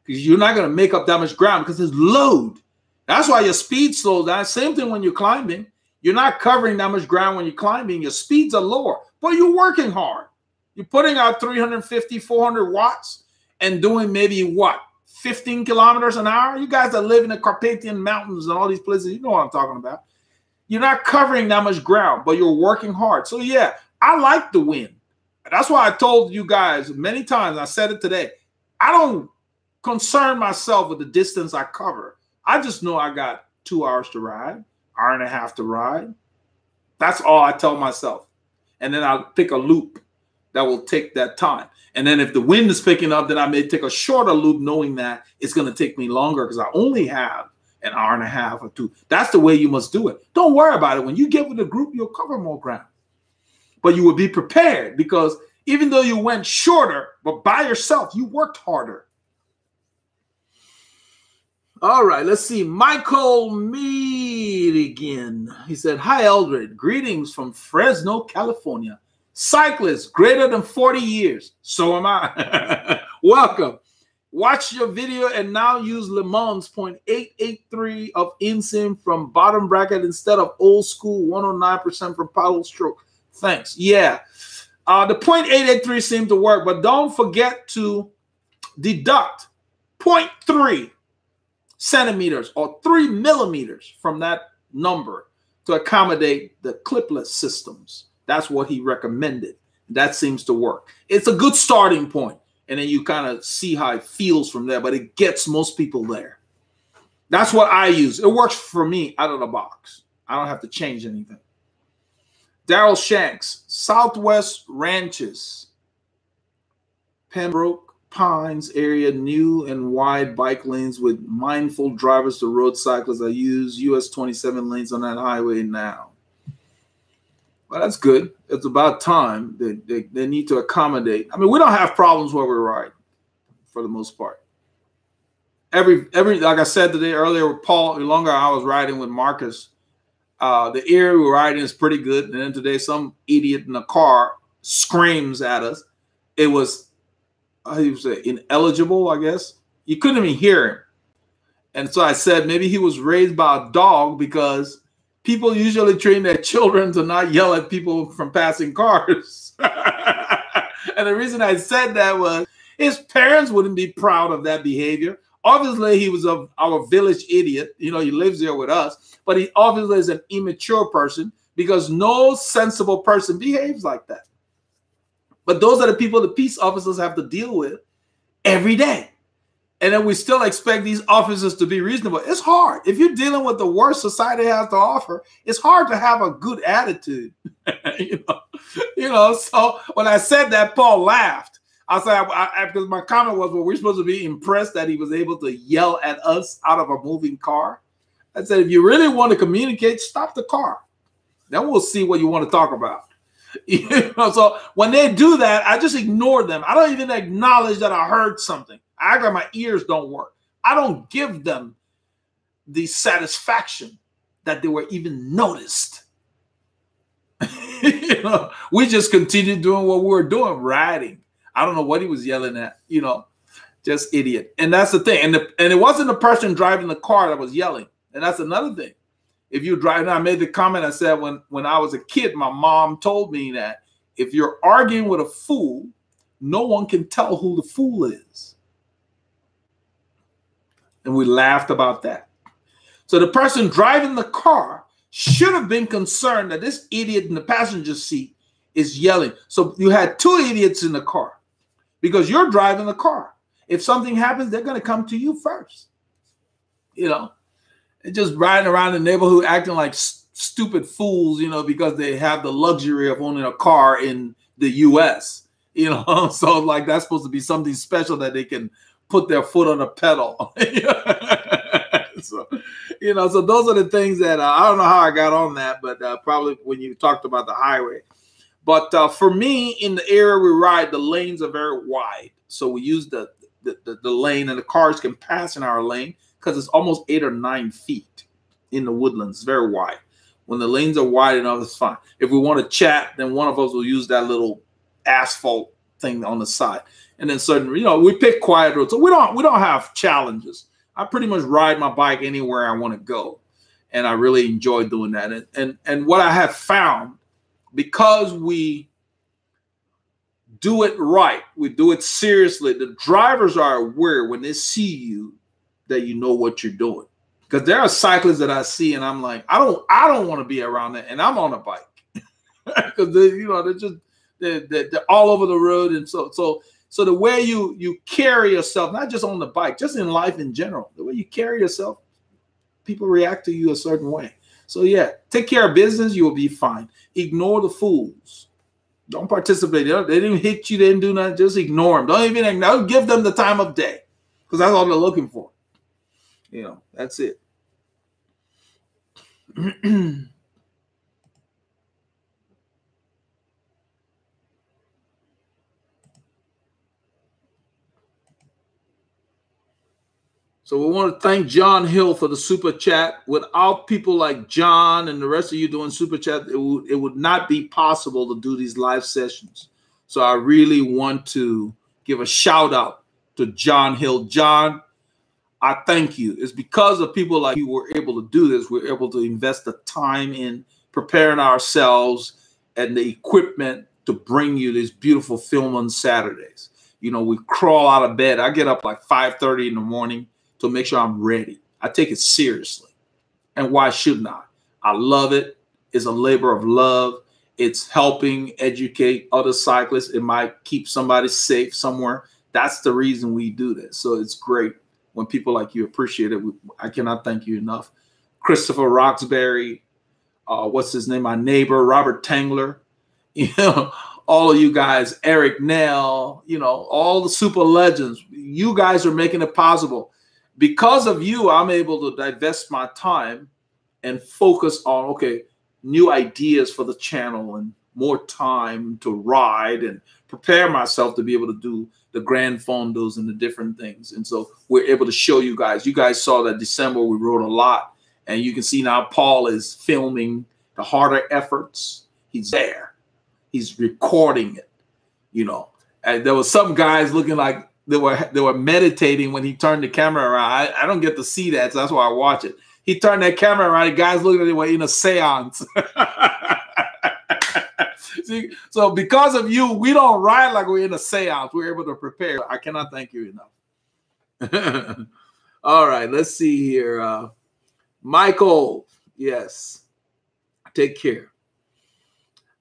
because you're not going to make up that much ground because there's load. That's why your speed slows down. Same thing when you're climbing. You're not covering that much ground when you're climbing. Your speeds are lower, but you're working hard. You're putting out 350, 400 watts and doing maybe what, 15 kilometers an hour? You guys that live in the Carpathian Mountains and all these places, you know what I'm talking about. You're not covering that much ground, but you're working hard. So yeah, I like the wind. That's why I told you guys many times, I said it today, I don't concern myself with the distance I cover. I just know I got 2 hours to ride, hour and a half to ride. That's all I tell myself. And then I'll pick a loop that will take that time. And then if the wind is picking up, then I may take a shorter loop knowing that it's going to take me longer because I only have an hour and a half or two. That's the way you must do it. Don't worry about it. When you get with a group, you'll cover more ground. But you will be prepared because even though you went shorter, but by yourself, you worked harder. All right, let's see. Michael Mead again. He said, hi, Eldred. Greetings from Fresno, California. Cyclist greater than 40 years. So am I. Welcome. Watch your video and now use Le Mans 0.883 of insim from bottom bracket instead of old school 109% from paddle stroke. Thanks. Yeah. The 0.883 seemed to work, but don't forget to deduct 0.3 centimeters or 3 millimeters from that number to accommodate the clipless systems. That's what he recommended. That seems to work. It's a good starting point, and then you kind of see how it feels from there, but it gets most people there. That's what I use. It works for me out of the box. I don't have to change anything. Daryl Shanks, Southwest Ranches, Pembroke Pines area, new and wide bike lanes with mindful drivers to road cyclists. I use US 27 lanes on that highway now. Well, that's good. It's about time. They need to accommodate. I mean, we don't have problems where we ride for the most part. Every like I said today earlier with Paul, the longer I was riding with Marcus, the area we were riding is pretty good. And then today, some idiot in a car screams at us. It was, how do you say, ineligible, I guess. You couldn't even hear him. And so I said maybe he was raised by a dog because people usually train their children to not yell at people from passing cars. And the reason I said that was his parents wouldn't be proud of that behavior. Obviously, he was our village idiot. You know, he lives here with us. But he obviously is an immature person because no sensible person behaves like that. But those are the people the peace officers have to deal with every day. And then we still expect these officers to be reasonable. It's hard. If you're dealing with the worst society has to offer, it's hard to have a good attitude. you know. So when I said that, Paul laughed. I said, because my comment was, well, we're supposed to be impressed that he was able to yell at us out of a moving car. I said, if you really want to communicate, stop the car. Then we'll see what you want to talk about. You know, so when they do that, I just ignore them. I don't even acknowledge that I heard something. I act like my ears don't work. I don't give them the satisfaction that they were even noticed. You know, we just continued doing what we were doing, riding. I don't know what he was yelling at, you know, just idiot. And that's the thing. And it wasn't the person driving the car that was yelling. And that's another thing. If you drive, I made the comment, I said when I was a kid, my mom told me that if you're arguing with a fool, no one can tell who the fool is. And we laughed about that. So the person driving the car should have been concerned that this idiot in the passenger seat is yelling. So you had two idiots in the car because you're driving the car. If something happens, they're going to come to you first. You know, and just riding around the neighborhood acting like stupid fools, you know, because they have the luxury of owning a car in the U.S., you know. So like that's supposed to be something special that they can put their foot on the pedal. So, you know, so those are the things that I don't know how I got on that, but probably when you talked about the highway. But for me, in the area we ride, the lanes are very wide. So we use the lane, and the cars can pass in our lane because it's almost 8 or 9 feet in the woodlands. It's very wide. When the lanes are wide enough, it's fine. If we want to chat, then one of us will use that little asphalt thing on the side. And then certain, you know, we pick quiet roads. So we don't have challenges. I pretty much ride my bike anywhere I want to go. And I really enjoy doing that. And what I have found, because we do it right, we do it seriously, the drivers are aware when they see you that you know what you're doing. Because there are cyclists that I see and I'm like, I don't want to be around that, and I'm on a bike. Because you know, they're all over the road. And so the way you carry yourself, not just on the bike, just in life in general, the way you carry yourself, people react to you a certain way. So yeah, take care of business, you will be fine. Ignore the fools. Don't participate. They didn't hit you. They didn't do nothing. Just ignore them. Don't give them the time of day, because that's all they're looking for. You know, that's it. So we want to thank John Hill for the super chat. Without people like John and the rest of you doing super chat, it would not be possible to do these live sessions. So I really want to give a shout out to John Hill. John, I thank you. It's because of people like you we're able to do this. We're able to invest the time in preparing ourselves and the equipment to bring you this beautiful film on Saturdays. You know, we crawl out of bed. I get up like 5:30 in the morning to make sure I'm ready. I take it seriously. And why shouldn't I? I love it. It's a labor of love. It's helping educate other cyclists. It might keep somebody safe somewhere. That's the reason we do this. So it's great when people like you appreciate it. I cannot thank you enough. Christopher Roxbury, what's his name? My neighbor, Robert Tangler, you know, all of you guys, Eric Nell, you know, all the super legends. You guys are making it possible. Because of you, I'm able to divest my time and focus on, okay, new ideas for the channel and more time to ride and prepare myself to be able to do the grand fondos and the different things. And so we're able to show you guys. You guys saw that December we wrote a lot. And you can see now Paul is filming the harder efforts. He's there. He's recording it, you know. And there was some guys looking like they were meditating when he turned the camera around. I don't get to see that, so that's why I watch it. He turned that camera around, and guys looking at it were in a seance. See, so because of you, we don't ride like we're in a seance. We're able to prepare. I cannot thank you enough. All right, let's see here. Michael, yes. Take care.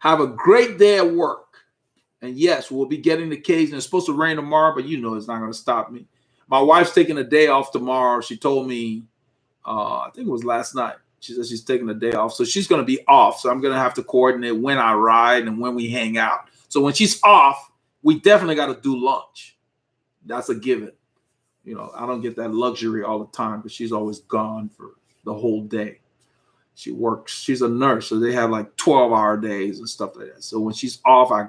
Have a great day at work. And yes, we'll be getting the cage. And it's supposed to rain tomorrow, but you know it's not going to stop me. My wife's taking a day off tomorrow. She told me, I think it was last night. She said she's taking a day off. So she's going to be off. So I'm going to have to coordinate when I ride and when we hang out. So when she's off, we definitely got to do lunch. That's a given. You know, I don't get that luxury all the time because she's always gone for the whole day. She works. She's a nurse. So they have like 12-hour days and stuff like that. So when she's off, I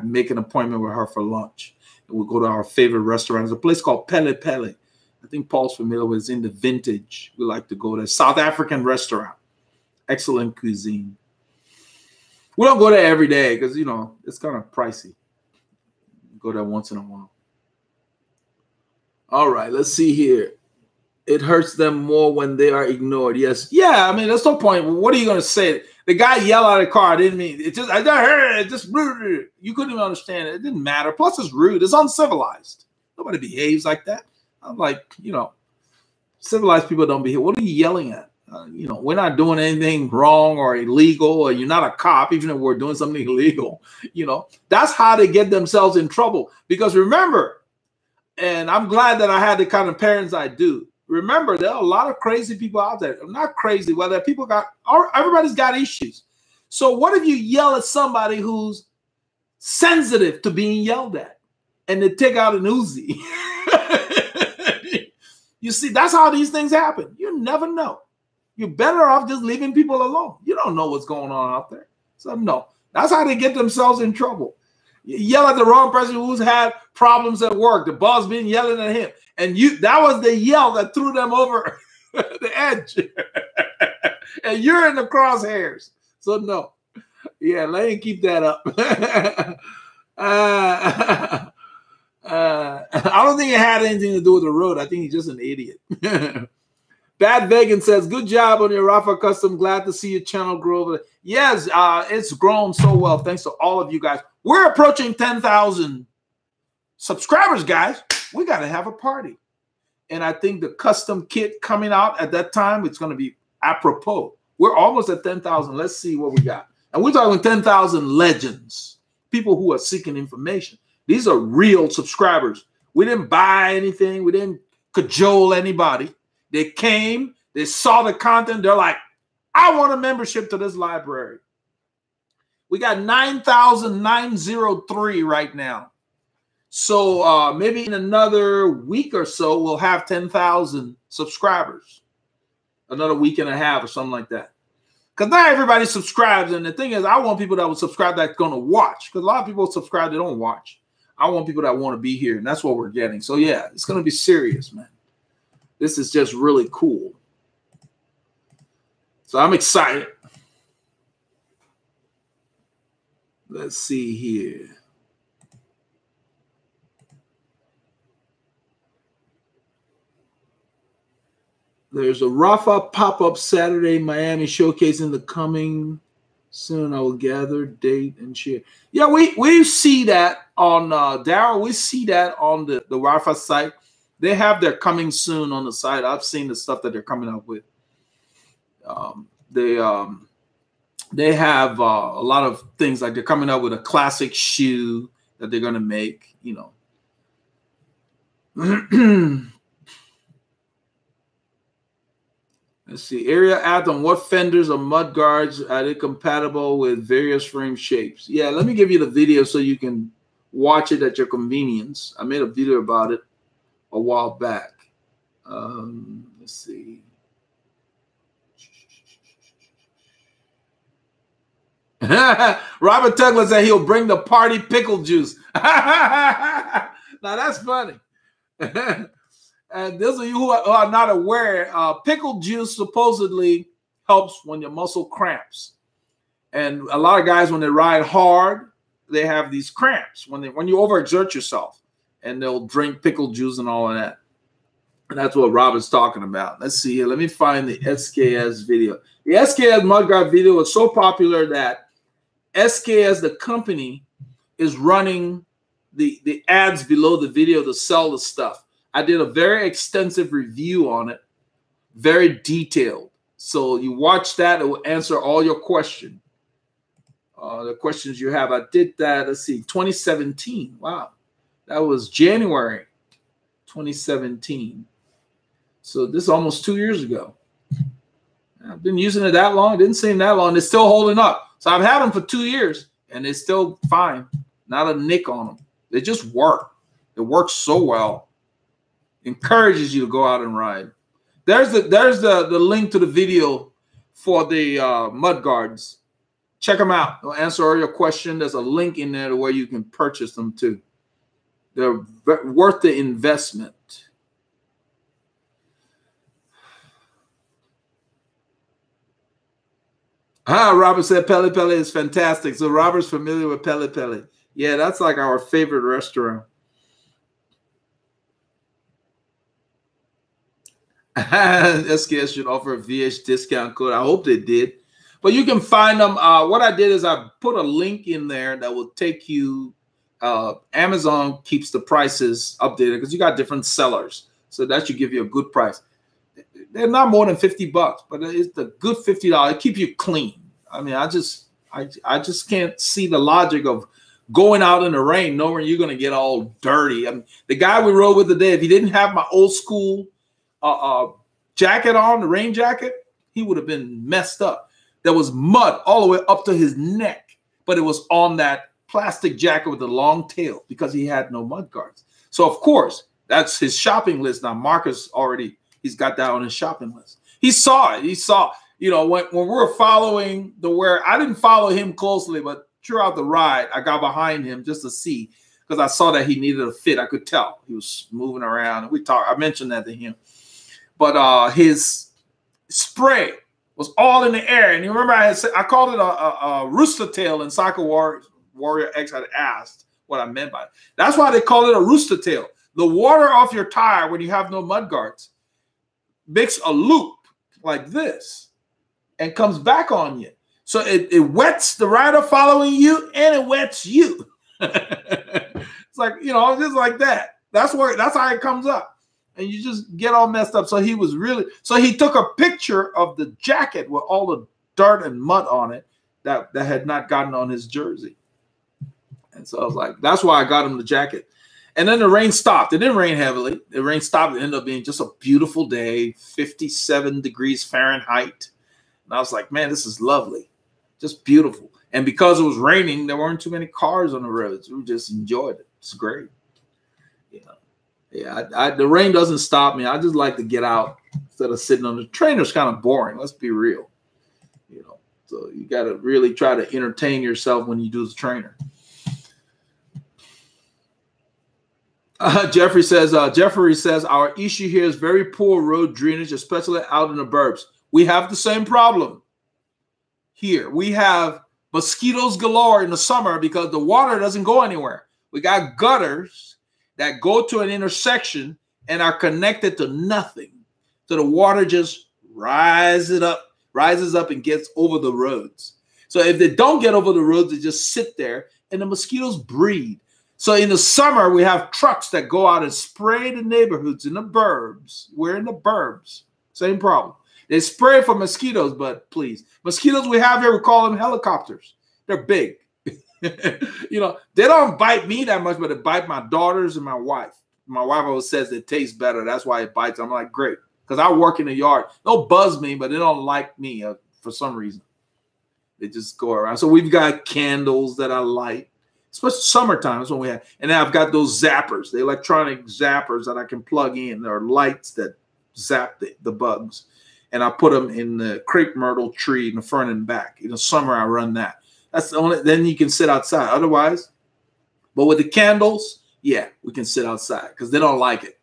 make an appointment with her for lunch. And we'll go to our favorite restaurant. There's a place called Pele Pele. I think Paul's familiar with it. It's in the Vintage. We like to go there. South African restaurant. Excellent cuisine. We don't go there every day because, you know, it's kind of pricey. Go there once in a while. All right, let's see here. It hurts them more when they are ignored. Yes. Yeah, I mean, that's no point. What are you going to say? The guy yelled out of the car. I didn't mean it. I heard it. Just you couldn't even understand it. It didn't matter. Plus, it's rude. It's uncivilized. Nobody behaves like that. I'm like, you know, civilized people don't behave. What are you yelling at? You know, we're not doing anything wrong or illegal, or you're not a cop, even if we're doing something illegal. You know, that's how they get themselves in trouble. Because remember, and I'm glad that I had the kind of parents I do. Remember, there are a lot of crazy people out there. Not crazy, whether people everybody's got issues. So what if you yell at somebody who's sensitive to being yelled at and they take out an Uzi? You see, that's how these things happen. You never know. You're better off just leaving people alone. You don't know what's going on out there. So no, that's how they get themselves in trouble. You yell at the wrong person who's had problems at work. The boss been yelling at him. And that was the yell that threw them over the edge. And you're in the crosshairs. So no. Yeah, let him keep that up. I don't think it had anything to do with the road. I think he's just an idiot. Bad Vegan says, good job on your Rafa Custom. Glad to see your channel grow. Yes, it's grown so well. Thanks to all of you guys. We're approaching 10,000 subscribers, guys. We got to have a party. And I think the custom kit coming out at that time, it's going to be apropos. We're almost at 10,000. Let's see what we got. And we're talking 10,000 legends, people who are seeking information. These are real subscribers. We didn't buy anything. We didn't cajole anybody. They came, they saw the content. They're like, I want a membership to this library. We got 9,903 right now. So maybe in another week or so, we'll have 10,000 subscribers. Another week and a half or something like that. Because not everybody subscribes. And the thing is, I want people that will subscribe that's going to watch. Because a lot of people subscribe, they don't watch. I want people that want to be here. And that's what we're getting. So, yeah, it's going to be serious, man. This is just really cool. So I'm excited. Let's see here. There's a Rafa pop-up Saturday Miami showcasing the coming soon. I will gather, date, and share. Yeah, we see that on Daryl. We see that on the Rafa site. They have their coming soon on the site. I've seen the stuff that they're coming up with. They have a lot of things, like they're coming up with a classic shoe that they're gonna make. You know. Let's see. Area add on what fenders or mud guards are they compatible with various frame shapes? Yeah, let me give you the video so you can watch it at your convenience. I made a video about it a while back. Let's see. Robert Tugler said he'll bring the party pickle juice. Now that's funny. And those of you who are not aware, pickle juice supposedly helps when your muscle cramps. And a lot of guys, when they ride hard, they have these cramps when you overexert yourself, and they'll drink pickle juice and all of that. And that's what Robert's talking about. Let's see here. Let me find the SKS video. The SKS mudguard video was so popular that SKS, the company, is running the ads below the video to sell the stuff. I did a very extensive review on it, very detailed. So you watch that, it will answer all your questions. The questions you have. I did that, let's see, 2017. Wow. That was January 2017. So this is almost 2 years ago. I've been using it that long. It didn't seem that long. It's still holding up. So I've had them for 2 years, and it's still fine. Not a nick on them. They just work. It works so well. Encourages you to go out and ride. There's the link to the video for the mud guards. Check them out. They'll answer all your questions. There's a link in there to where you can purchase them too. They're worth the investment. Robert said Pele Pele is fantastic. So Robert's familiar with Pele Pele. Yeah, that's like our favorite restaurant. SKS should offer a VH discount code. I hope they did. But you can find them. What I did is I put a link in there that will take you. Amazon keeps the prices updated because you got different sellers. So that should give you a good price. They're not more than $50, but it's the good $50. It keep you clean. I mean, I just can't see the logic of going out in the rain knowing you're going to get all dirty. I mean, the guy we rode with today, if he didn't have my old school jacket on, the rain jacket, he would have been messed up. There was mud all the way up to his neck, but it was on that plastic jacket with the long tail because he had no mud guards. So, of course, that's his shopping list. Now, Marcus he's got that on his shopping list. He saw it. He saw, you know, when we were following the wear, I didn't follow him closely, but throughout the ride, I got behind him just to see because I saw that he needed a fit. I could tell he was moving around. And I mentioned that to him. But his spray was all in the air. And you remember I called it a rooster tail in Soccer Warrior X. had asked what I meant by it. That's why they call it a rooster tail. The water off your tire when you have no mud guards makes a loop like this and comes back on you. So it wets the rider following you and it wets you. It's like, you know, just like that. That's how it comes up. And you just get all messed up. So he took a picture of the jacket with all the dirt and mud on it that had not gotten on his jersey. And so I was like, that's why I got him the jacket. And then the rain stopped. It didn't rain heavily. The rain stopped. It ended up being just a beautiful day, 57 degrees Fahrenheit. And I was like, man, this is lovely. Just beautiful. And because it was raining, there weren't too many cars on the roads. We just enjoyed it. It's great. You know, yeah. The rain doesn't stop me. I just like to get out instead of sitting on the trainer's kind of boring. Let's be real. You know, so you got to really try to entertain yourself when you do the trainer. Jeffrey says our issue here is very poor road drainage, especially out in the burbs. We have the same problem here. We have mosquitoes galore in the summer because the water doesn't go anywhere. We got gutters that go to an intersection and are connected to nothing. So the water just rises up and gets over the roads. So if they don't get over the roads, they just sit there and the mosquitoes breed. So in the summer, we have trucks that go out and spray the neighborhoods in the burbs. We're in the burbs. Same problem. They spray for mosquitoes, but please. Mosquitoes we have here, we call them helicopters. They're big. You know, they don't bite me that much, but they bite my daughters and my wife. My wife always says it tastes better. That's why it bites. I'm like, great. Because I work in the yard. They'll buzz me, but they don't like me for some reason. They just go around. So we've got candles that I light, especially summertime. That's when we have. And then I've got those zappers, the electronic zappers that I can plug in. There are lights that zap the bugs. And I put them in the crepe myrtle tree in the front and back. In the summer, I run that. That's the only. Then you can sit outside. Otherwise, but with the candles, yeah, we can sit outside because they don't like it.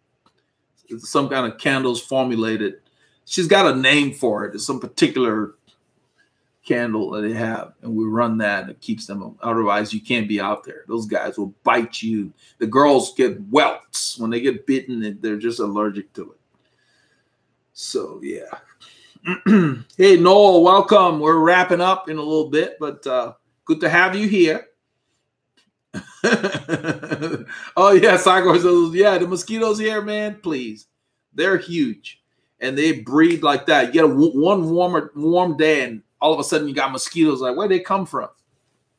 It's some kind of candles formulated. She's got a name for it. It's some particular candle that they have, and we run that, and it keeps them. Otherwise, you can't be out there. Those guys will bite you. The girls get welts when they get bitten. They're just allergic to it. So yeah. Hey, Noel, welcome. We're wrapping up in a little bit, but good to have you here. Oh, yeah, Cyclery. Yeah, the mosquitoes here, man, please. They're huge, and they breed like that. You get one warm day, and all of a sudden you got mosquitoes. Like, where they come from?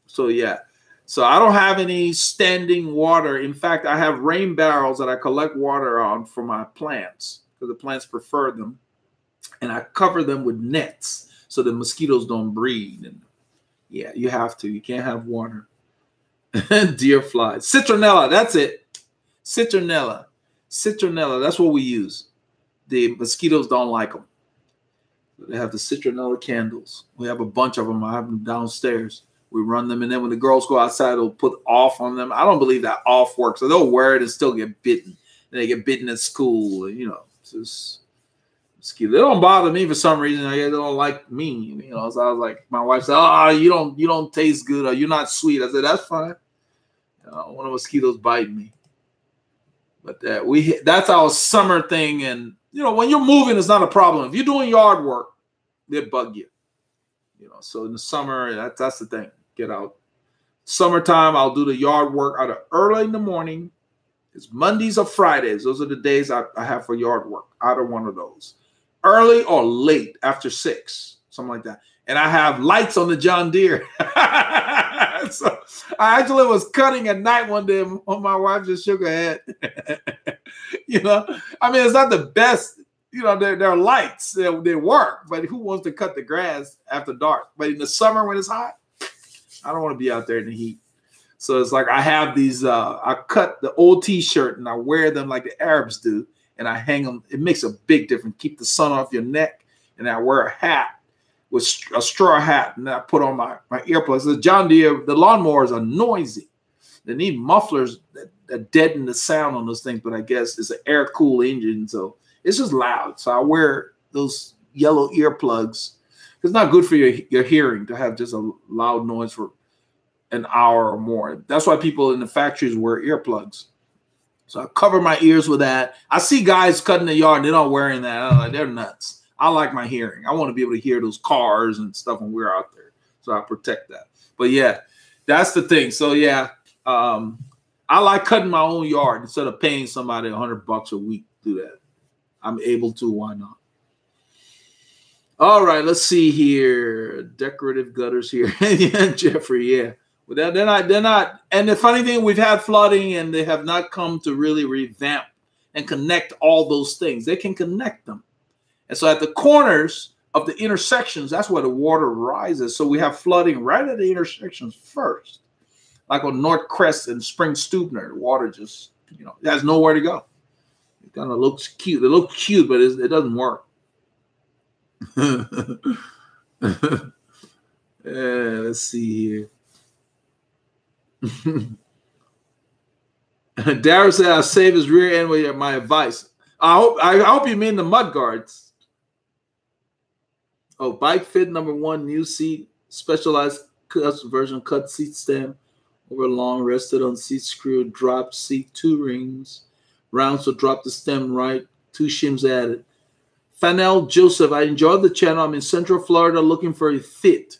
So, yeah. So I don't have any standing water. In fact, I have rain barrels that I collect water on for my plants because the plants prefer them. And I cover them with nets so the mosquitoes don't breed. And yeah, you have to. You can't have water. Deer flies. Citronella, that's it. Citronella. Citronella, that's what we use. The mosquitoes don't like them. They have the citronella candles. We have a bunch of them. I have them downstairs. We run them, and then when the girls go outside, they'll put off on them. I don't believe that off works. So they'll wear it and still get bitten. And they get bitten at school. You know, it's just... They don't bother me for some reason. They don't like me, you know. So I was like, my wife said, "Oh, you don't taste good, or you're not sweet." I said, "That's fine." One of the mosquitoes bite me, but that's our summer thing. And you know, when you're moving, it's not a problem. If you're doing yard work, they bug you. You know, so in the summer, that's the thing. Get out. Summertime, I'll do the yard work either early in the morning. It's Mondays or Fridays. Those are the days I have for yard work. Either one of those. Early or late after 6, something like that. And I have lights on the John Deere. So I actually was cutting at night one day when my wife just shook her head. You know, I mean, it's not the best. You know, they're lights. They work, but who wants to cut the grass after dark? But in the summer when it's hot, I don't want to be out there in the heat. So it's like I have these, I cut the old T-shirt and I wear them like the Arabs do. And I hang them. It makes a big difference. Keep the sun off your neck. And I wear a hat with a straw hat. And I put on my earplugs. The John Deere, the lawnmowers are noisy. They need mufflers that deaden the sound on those things. But I guess it's an air-cooled engine. So it's just loud. So I wear those yellow earplugs. It's not good for your hearing to have just a loud noise for an hour or more. That's why people in the factories wear earplugs. So I cover my ears with that. I see guys cutting the yard, they're not wearing that. I'm like, they're nuts. I like my hearing. I want to be able to hear those cars and stuff when we're out there. So I protect that. But yeah, that's the thing. So yeah, I like cutting my own yard instead of paying somebody $100 a week to do that. I'm able to, why not? All right, let's see here. Decorative gutters here. Yeah, Jeffrey, yeah. Well, they're not. And the funny thing, we've had flooding and they have not come to really revamp and connect all those things. They can connect them. And so at the corners, of the intersections, that's where the water rises. So we have flooding right at the intersections first. Like on North Crest and Spring Stubner, the water just, it has nowhere to go. It kind of looks cute. It looks cute, but it doesn't work. Let's see here. Darryl said, "I'll save his rear end with my advice." I hope you mean the mud guards. Oh, bike fit #1, new seat, specialized custom version, cut seat stem over long, rested on seat screw, drop seat 2 rings, round, so drop the stem right, 2 shims added. Fanel Joseph, I enjoyed the channel. I'm in Central Florida looking for a fit.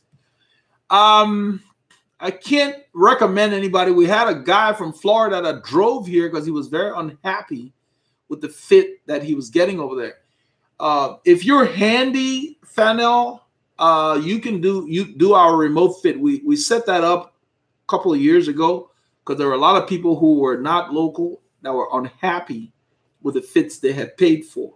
I can't recommend anybody. We had a guy from Florida that drove here because he was very unhappy with the fit that he was getting over there. If you're handy, Fanel, you can do our remote fit. We set that up a couple of years ago because there were a lot of people who were not local that were unhappy with the fits they had paid for.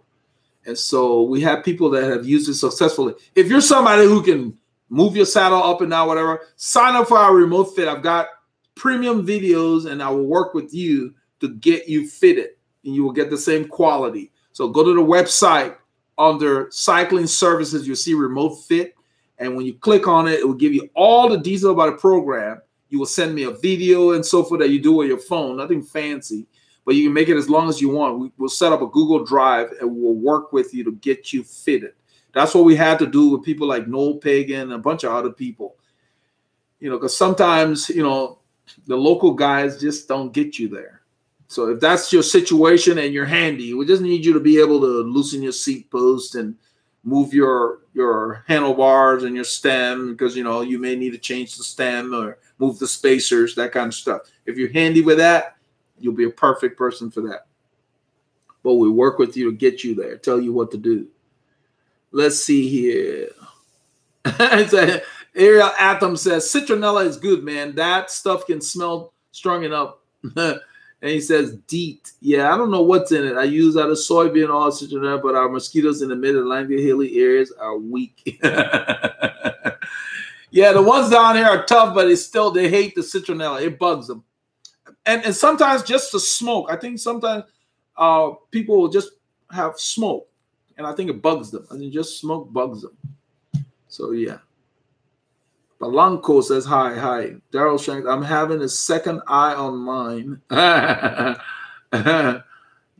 And so we have people that have used it successfully. If you're somebody who can move your saddle up and down, whatever, sign up for our remote fit. I've got premium videos and I will work with you to get you fitted and you will get the same quality. So go to the website under cycling services, you'll see remote fit. And when you click on it, it will give you all the details about the program. You will send me a video and so forth that you do with your phone, nothing fancy, but you can make it as long as you want. We'll set up a Google Drive and we'll work with you to get you fitted. That's what we had to do with people like Noel Pagan and a bunch of other people, because sometimes, the local guys just don't get you there. So if that's your situation and you're handy, we just need you to be able to loosen your seat post and move your handlebars and your stem because, you may need to change the stem or move the spacers, that kind of stuff. If you're handy with that, you'll be a perfect person for that. But we work with you to get you there, tell you what to do. Let's see here. Ariel Atom says, citronella is good, man. That stuff can smell strong enough. And he says, DEET. Yeah, I don't know what's in it. I use out of soybean oil citronella, but our mosquitoes in the mid-Atlantic hilly areas are weak. Yeah, the ones down here are tough, but they hate the citronella. It bugs them. And sometimes just the smoke. I think sometimes people will just have smoke. And I think it bugs them. I think just smoke bugs them. So, yeah. Balanco says, hi. Daryl Shanks, I'm having a second eye on mine. Got to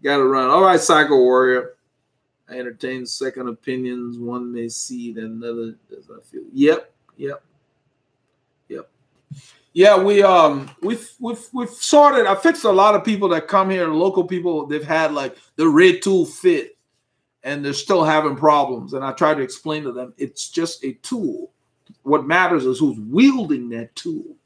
run. All right, Cycle Warrior. I entertain second opinions. One may see it, another does not feel. Yep. Yeah, we've sorted. I fixed a lot of people that come here, local people. They've had like the red tool fit. And they're still having problems. And I try to explain to them, it's just a tool. What matters is who's wielding that tool,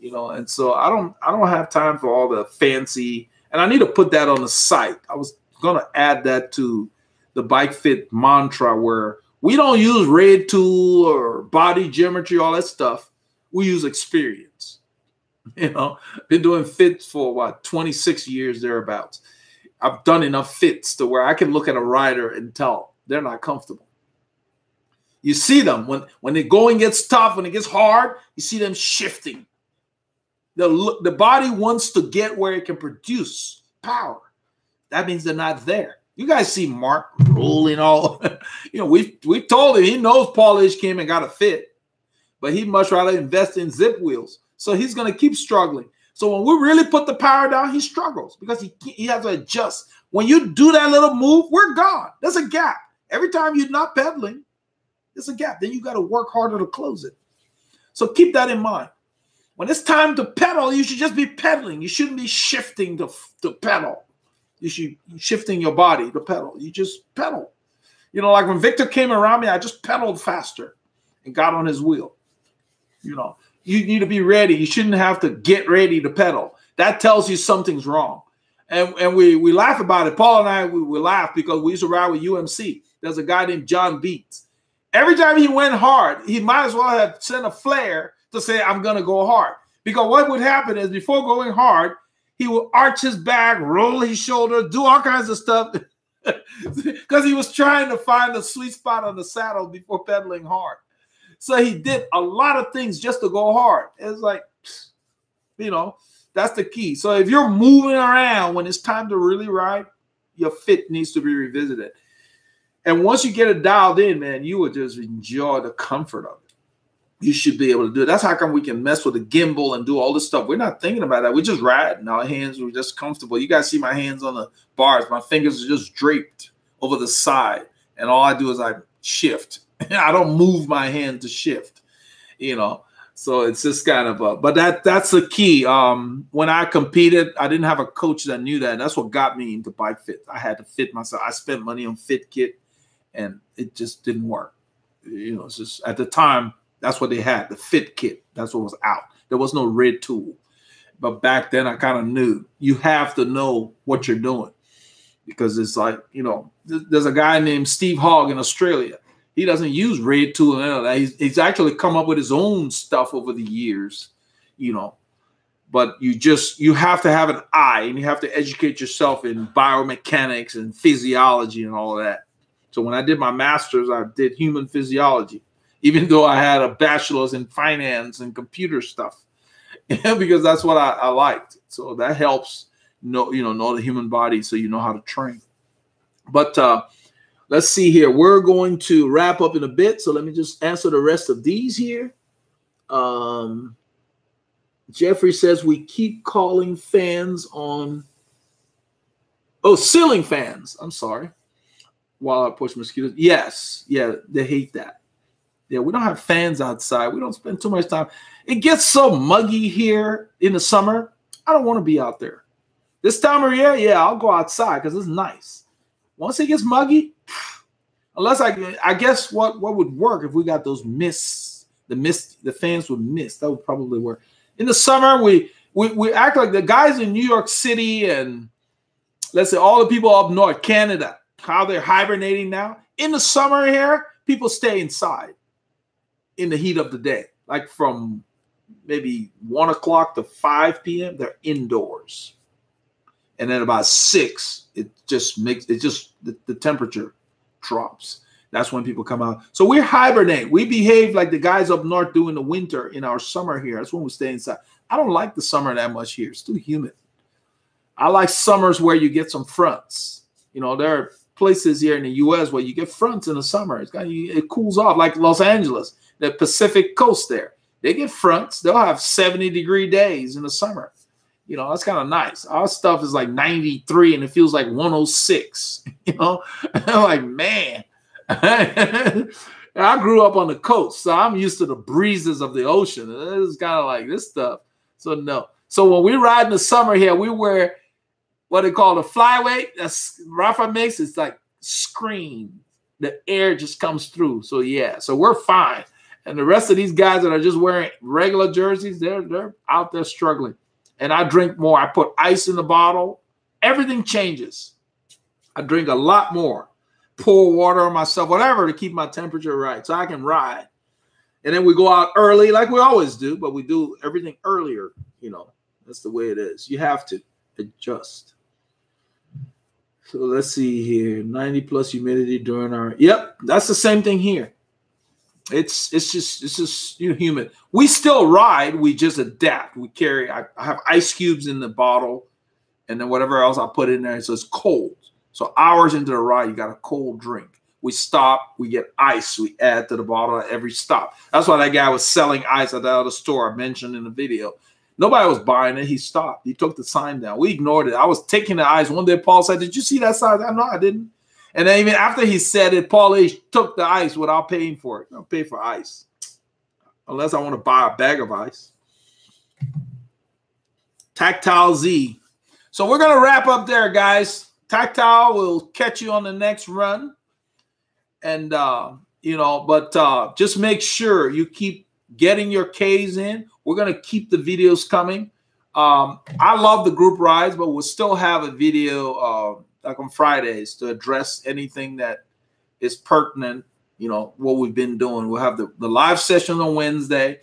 And so I don't have time for all the fancy. And I need to put that on the site. I was going to add that to the Bike Fit mantra where we don't use red tool or body geometry, all that stuff. We use experience. Been doing fits for 26 years thereabouts. I've done enough fits to where I can look at a rider and tell they're not comfortable. You see them when the going gets tough, when it gets hard, you see them shifting. The body wants to get where it can produce power. That means they're not there. You guys see Mark rolling all. We've told him he knows Paul H came and got a fit, but he'd much rather invest in zip wheels. So he's going to keep struggling. So when we really put the power down, he struggles because he has to adjust. When you do that little move, we're gone. There's a gap. Every time you're not pedaling, there's a gap. Then you got to work harder to close it. So keep that in mind. When it's time to pedal, you should just be pedaling. You shouldn't be shifting to pedal. You should be shifting your body to pedal. You just pedal. Like when Victor came around me, I just pedaled faster and got on his wheel. You need to be ready. You shouldn't have to get ready to pedal. That tells you something's wrong. And we laugh about it. Paul and I, we laugh because we used to ride with UMC. There's a guy named John Beats. Every time he went hard, he might as well have sent a flare to say, I'm going to go hard. Because what would happen is before going hard, he would arch his back, roll his shoulder, do all kinds of stuff. because he was trying to find the sweet spot on the saddle before pedaling hard. So he did a lot of things just to go hard. It's like, you know, that's the key. So if you're moving around when it's time to really ride, your fit needs to be revisited. And once you get it dialed in, man, you will just enjoy the comfort of it. You should be able to do it. That's how come we can mess with a gimbal and do all this stuff. We're not thinking about that. We just ride and our hands are just comfortable. You guys see my hands on the bars. My fingers are just draped over the side. And all I do is I shift. I don't move my hand to shift, you know. So it's just kind of but that's the key. When I competed, I didn't have a coach that knew that. And that's what got me into bike fit. I had to fit myself. I spent money on Fit Kit and it just didn't work. You know, it's just at the time, that's what they had, the Fit Kit. That's what was out. There was no red tool. But back then, I kind of knew. You have to know what you're doing. Because it's like, you know, there's a guy named Steve Hogg in Australia. He doesn't use red tool and all that. He's actually come up with his own stuff over the years, you know. But you have to have an eye, and you have to educate yourself in biomechanics and physiology and all of that. So when I did my master's, I did human physiology, even though I had a bachelor's in finance and computer stuff, because that's what I liked. So that helps know the human body, so you know how to train. But let's see here. We're going to wrap up in a bit, so let me just answer the rest of these here. Jeffrey says we keep calling fans on. Oh, ceiling fans. I'm sorry. While I push mosquitoes. Yes. Yeah, they hate that. Yeah, we don't have fans outside. We don't spend too much time. It gets so muggy here in the summer. I don't want to be out there. This time of year, yeah, I'll go outside because it's nice. Once it gets muggy, unless I guess what would work if we got those mists, the fans would mist. That would probably work. In the summer, we act like the guys in New York City and let's say all the people up north, Canada, how they're hibernating now. In the summer here, people stay inside in the heat of the day, like from maybe 1 o'clock to 5 p.m. They're indoors, and then about 6, the temperature drops. That's when people come out. So we hibernate. We behave like the guys up north do in the winter in our summer here. That's when we stay inside. I don't like the summer that much here. It's too humid. I like summers where you get some fronts. You know, there are places here in the U.S. where you get fronts in the summer. It cools off, like Los Angeles, the Pacific coast there. They get fronts. They'll have 70-degree days in the summer. You know, that's kind of nice. Our stuff is like 93 and it feels like 106. You know, I'm like, man. I grew up on the coast, so I'm used to the breezes of the ocean. It's kind of like this stuff. So no. So when we ride in the summer here, we wear what they call the flyweight. That's Rafa makes. It's like screen. The air just comes through. So yeah. So we're fine. And the rest of these guys that are just wearing regular jerseys, they're out there struggling. And I drink more. I put ice in the bottle. Everything changes. I drink a lot more. Pour water on myself, whatever, to keep my temperature right so I can ride. And then we go out early like we always do, but we do everything earlier. You know, that's the way it is. You have to adjust. So let's see here. 90+ humidity during our, yep, that's the same thing here. It's just humid. We still ride. We just adapt. We carry, I have ice cubes in the bottle and then whatever else I put in there. So it's cold. So hours into the ride, you got a cold drink. We stop, we get ice, we add to the bottle at every stop. That's why that guy was selling ice at the other store I mentioned in the video. Nobody was buying it. He stopped. He took the sign down. We ignored it. I was taking the ice. One day, Paul said, "Did you see that sign?" No, I didn't. And then even after he said it, Paul H. took the ice without paying for it. I don't pay for ice unless I want to buy a bag of ice. Tactile Z. So we're going to wrap up there, guys. Tactile will catch you on the next run. And, but just make sure you keep getting your Ks in. We're going to keep the videos coming. I love the group rides, but we'll still have a video like on Fridays to address anything that is pertinent, you know, what we've been doing. We'll have the live session on Wednesday,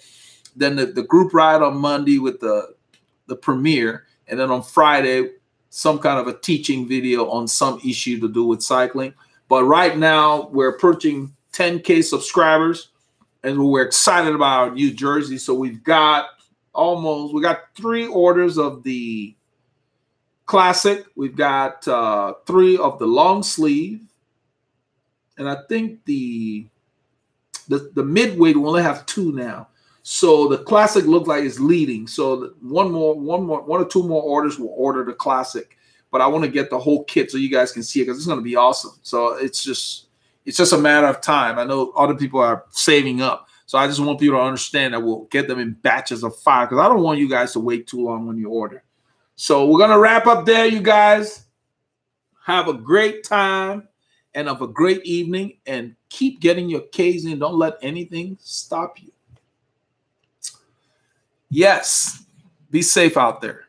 then the group ride on Monday with the premiere. And then on Friday, some kind of a teaching video on some issue to do with cycling. But right now, we're approaching 10K subscribers, and we're excited about our new jersey. So we got 3 orders of the classic. We've got 3 of the long sleeve. And I think the midweight will only have 2 now. So the classic looks like it's leading. So one or two more orders will order the classic. But I want to get the whole kit so you guys can see it, because it's going to be awesome. So it's just a matter of time. I know other people are saving up. So I just want people to understand that we'll get them in batches of 5, because I don't want you guys to wait too long when you order. So we're going to wrap up there, you guys. Have a great time and have a great evening, and keep getting your Ks in. Don't let anything stop you. Yes, be safe out there.